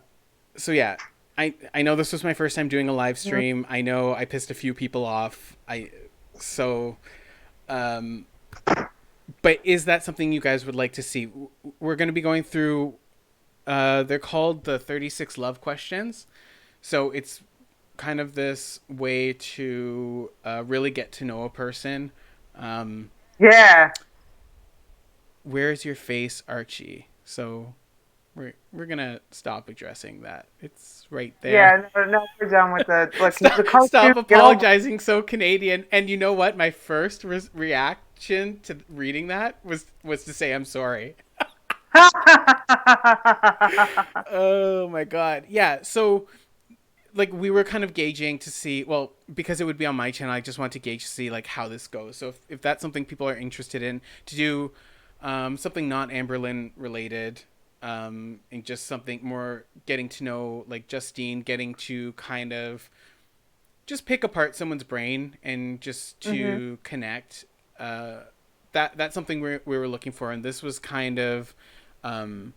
so yeah, I know this was my first time doing a live stream. I know I pissed a few people off. So um, but is that something you guys would like to see? We're going to be going through. They're called the 36 love questions. So it's kind of this way to really get to know a person. Um, Yeah. Where's your face, Archie? So we're gonna stop addressing that. It's right there. Yeah. No, no, we're done with the look. He's a Stop cartoon. Get over. apologizing so Canadian. And you know what? My first reaction to reading that was to say I'm sorry. Oh my god. Yeah. So like we were kind of gauging to see, well, because it would be on my channel, I just want to gauge to see like how this goes. So if that's something people are interested in, to do something not Amberlyn related, and just something more getting to know like Justine, getting to kind of just pick apart someone's brain and just hmm to connect. That's something we were looking for, and this was kind of um,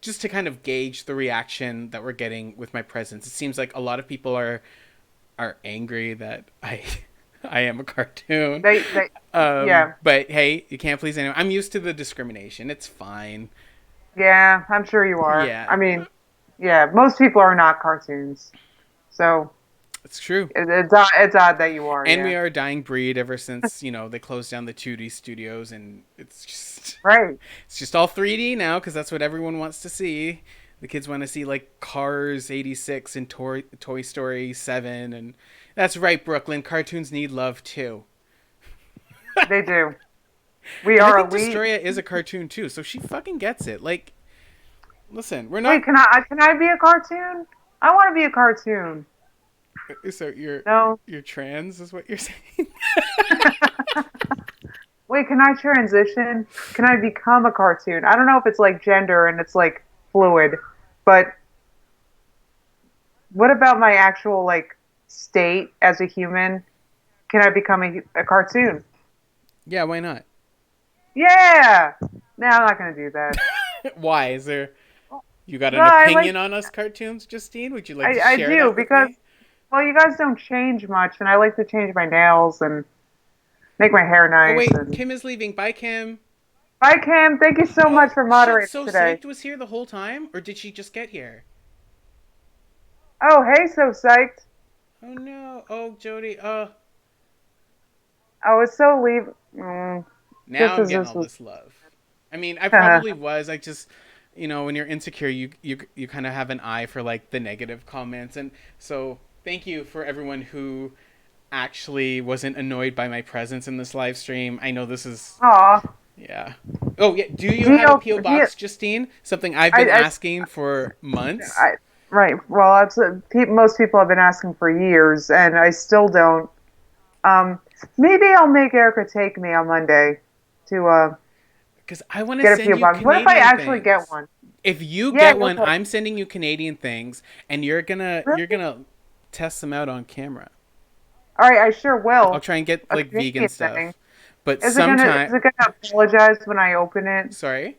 just to kind of gauge the reaction that we're getting with my presence. It seems like a lot of people are angry that I I am a cartoon. They, yeah, But hey, you can't please anyone. I'm used to the discrimination. It's fine. yeah. I'm sure you are. Yeah, I mean, yeah. Most people are not cartoons, so it's true. it's odd that you are. And we Yeah. are a dying breed ever since, they closed down the 2D studios, and Right. it's just all 3D now because that's what everyone wants to see. The kids want to see like Cars 86 and Toy Story 7, and that's right, Brooklyn. Cartoons need love too. They do. We And I are think elite. Destroya is a cartoon too, so she fucking gets it. Like, listen, we're Wait, not. can I be a cartoon? I want to be a cartoon. So No. you're trans, is what you're saying? Wait, can I transition? Can I become a cartoon? I don't know if it's like gender and it's like fluid, but what about my actual like state as a human? Can I become a cartoon? Yeah, why not? Yeah. No, I'm not gonna do that. Why is there? You got No, an opinion on us cartoons, Justine? Would you like to I share do that with because me? well, you guys don't change much, and I like to change my nails and make my hair Oh nice. wait, And Kim is leaving. Bye, Kim. bye, Cam. Thank you so much Oh for shit! moderating So today. psyched was here the whole time, or did she just get here? Oh, hey, so psyched. Oh no! Oh Jody. I was so leave. Mm, Now just I'm as getting this all was. this love. I mean, I probably was. I just, when you're insecure, you kind of have an eye for like the negative comments, and so thank you for everyone who actually wasn't annoyed by my presence in this live stream. I know this is, Aw, yeah. Oh yeah. Do you have a Geo, PO he, box, Justine? Something I've been I, asking for months. I, right. Well, that's most people have been asking for years, and I still don't. Um, maybe I'll make Erica take me on Monday to Because I want to get a send PO you box. What if I Canadian actually get things. one? If you Yeah, get go one, for it. I'm sending you Canadian things, and you're Really? gonna test them out on camera. All right, I sure I'll will. try and get A like vegan Canadian thing. stuff, but Is it gonna is sometime. it gonna apologize when I open it? Sorry.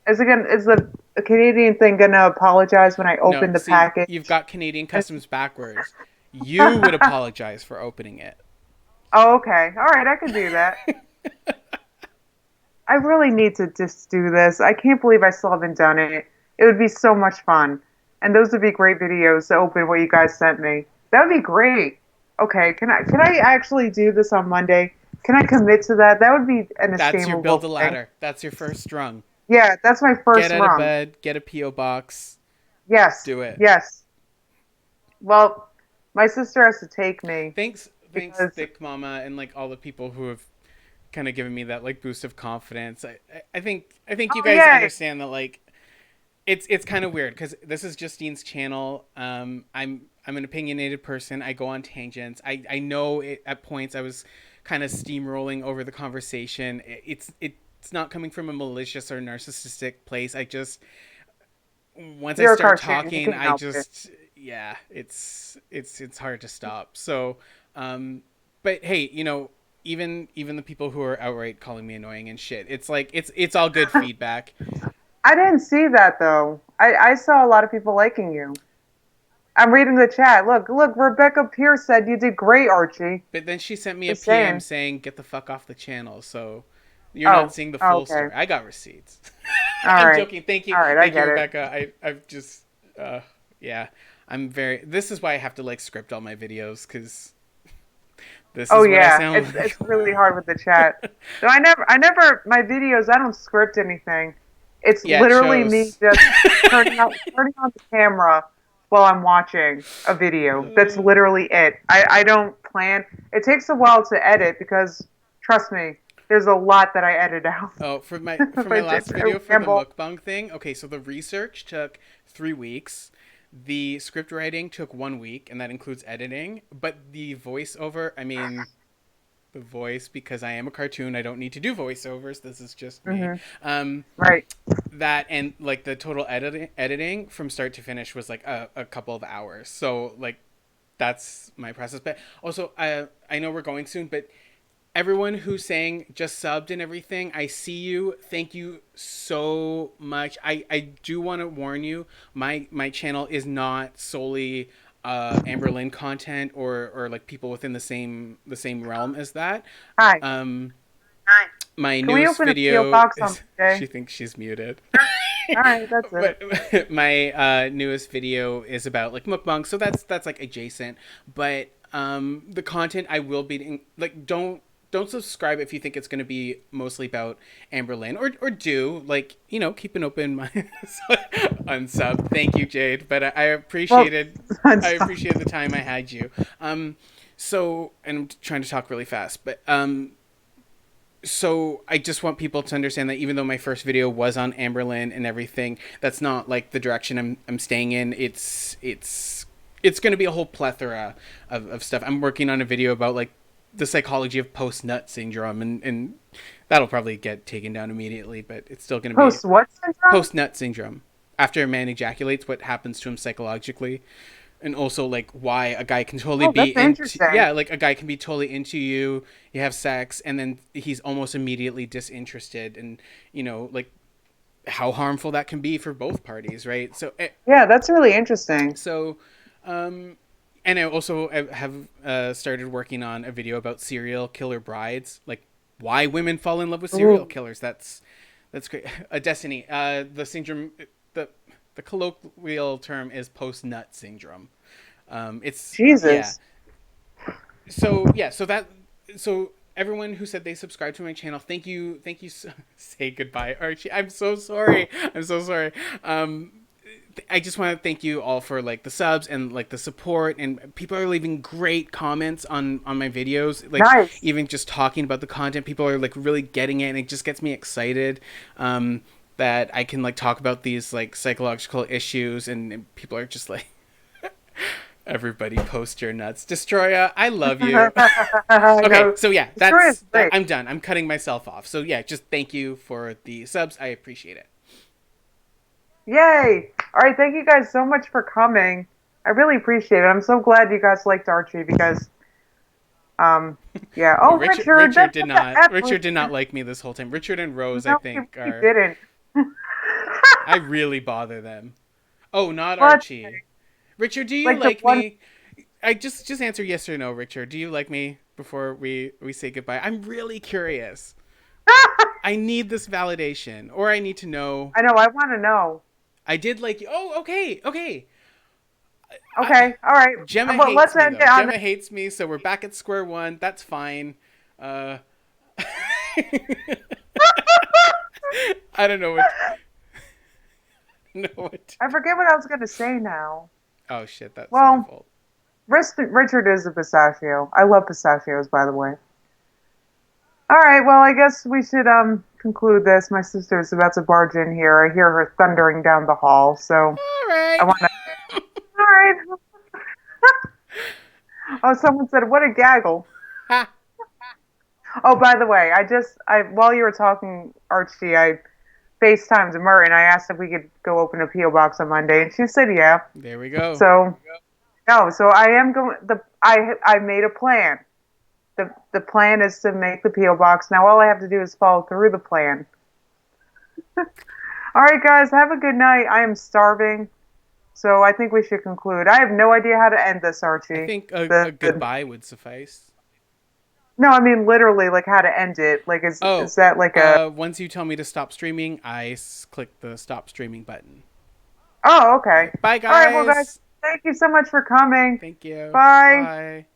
Is the Canadian thing gonna apologize when I No, open the see, you've package? got Canadian customs backwards. You would apologize for opening it. Oh, okay. All right, I can do that. I really need to just do this. I can't believe I still haven't done it. It would be so much fun. And those would be great videos to open what you guys sent me. That would be great. Okay, can I actually do this on Monday? Can I commit to that? That would be an That's your build esteemable a thing. ladder. That's your first rung. Yeah, that's my Get first out of rung. bed. Get a PO box. Yes. Do it. Yes. Well, my sister has to take me Thanks, because Thick Mama, and like all the people who have kind of given me that like boost of confidence. I think you oh guys yay. understand that like it's kind of weird because this is Justine's channel. I'm an opinionated person. I go on tangents. I know at points I was kind of steamrolling over the conversation. It's not coming from a malicious or narcissistic place. I just once I You're a start cartoon. You talking, can't I help it. just yeah, it's hard to stop. So, but hey, even the people who are outright calling me annoying and shit, it's like it's all good feedback. I didn't see that though. I saw a lot of people liking you. I'm reading the chat. Look, Rebecca Pierce said you did great, Archie. But then she sent me a Just PM saying. saying get the fuck off the channel. So you're not Oh, seeing the oh, full okay. story. I got receipts. All I'm right. joking. All right, I Thank you, get it. Rebecca. I've just yeah. I'm very. This is why I have to like script all my videos because this Oh is what I yeah, sound it's like. really hard with the chat. So my videos. I don't script anything. It's Yeah, it literally me shows. just turning on the camera while I'm watching a video. That's literally it. I don't plan. It takes a while to edit because trust me, there's a lot that I edit out. Oh, for my if for my if last I video for the ramble. mukbang thing. Okay, so the research took 3 weeks. The script writing took 1 week, and that includes editing. But the voiceover, I mean, the voice because I am a cartoon. I don't need to do voiceovers. This is just me. Hmm. Um, Right. that and like the total editing from start to finish was like a couple of hours. So like that's my process. But also, I know we're going soon, but everyone who's saying just subbed and everything, I see you. Thank you so much. I do want to warn you, my channel is not solely Amberlynn content or like people within the same realm as that. Hi. Um, Hi. my Can we newest open a PO video box on is she Monday? thinks she's muted. All right, that's it. But my newest video is about like mukbang, so that's like adjacent. But the content I will be like don't subscribe if you think it's going to be mostly about Amberlynn, or do like keep an open mind. Unsub. Thank you, Jade. But Well, I appreciated the time I had you. So and I'm trying to talk really fast, but so I just want people to understand that even though my first video was on Amberlynn and everything, that's not like the direction I'm staying in. It's going to be a whole plethora of stuff. I'm working on a video about like the psychology of post nut syndrome, and that'll probably get taken down immediately, but it's still going to be post what syndrome? post nut syndrome. After a man ejaculates, what happens to him psychologically, and also like why a guy can totally Oh, be that's into, interesting. yeah, like a guy can be totally into you, you have sex, and then he's almost immediately disinterested, and like how harmful that can be for both parties, right? Yeah, that's really interesting. So um and I also have started working on a video about serial killer brides, like why women fall in love with serial Ooh, killers. That's great. Destiny, the syndrome, the the colloquial term is post nut syndrome. It's yeah. Jesus. So yeah. So everyone who said they subscribed to my channel, thank you. Say goodbye, Archie. I'm so sorry. I'm so sorry. I just want to thank you all for like the subs and like the support, and people are leaving great comments on my videos, like Nice. even just talking about the content. People are like really getting it, and it just gets me excited that I can like talk about these like psychological issues, and people are just like everybody post your nuts. Destroya, I love you. Okay, No, so yeah, the story is great. I'm done. I'm cutting myself off. So yeah, just thank you for the subs. I appreciate it. Yay! All right, thank you guys so much for coming. I really appreciate it. I'm so glad you guys liked Archie because, yeah. Well, Oh, Richard, that's what the F, Richard did not Richard. like me this whole time. Richard and Rose, I No, think, he are didn't. I really bother them. Oh, not Well, that's Archie. Richard, do you like the like one. me? I just answer yes or no, Richard. Do you like me before we say goodbye? I'm really curious. I need this validation, or I need to know. I know. I want to know. I did like you. Oh, okay, okay. I, Okay. All right. Gemma Well, hates let's me end though. it on. Gemma hates me, so we're back at square one. That's fine. Uh, I don't know what. Know what. I forget what I was going to say now. Oh shit, that's my Well, fault. Richard is a pistachio. I love pistachios, by the way. All right. Well, I guess we should conclude this. My sister's about to barge in here. I hear her thundering down the hall, so All I right. want to. All right. Oh, someone said, "What a gaggle." Ha. Oh, by the way, I while you were talking, Archie, I FaceTimed Merton. I asked if we could go open a PO box on Monday, and she said, "Yeah." There we go. So no, so I am going. I made a plan. The plan is to make the PO box. Now all I have to do is follow through the plan. All right, guys, have a good night. I am starving, so I think we should conclude. I have no idea how to end this, I Archie. think a The goodbye would suffice. no, I mean literally, like how to end it. Like Oh, is that like a? once you tell me to stop streaming, click the stop streaming button. Oh, okay. Okay. Bye, All right, well, guys, guys. thank you so much for coming. Thank you. Bye. Bye.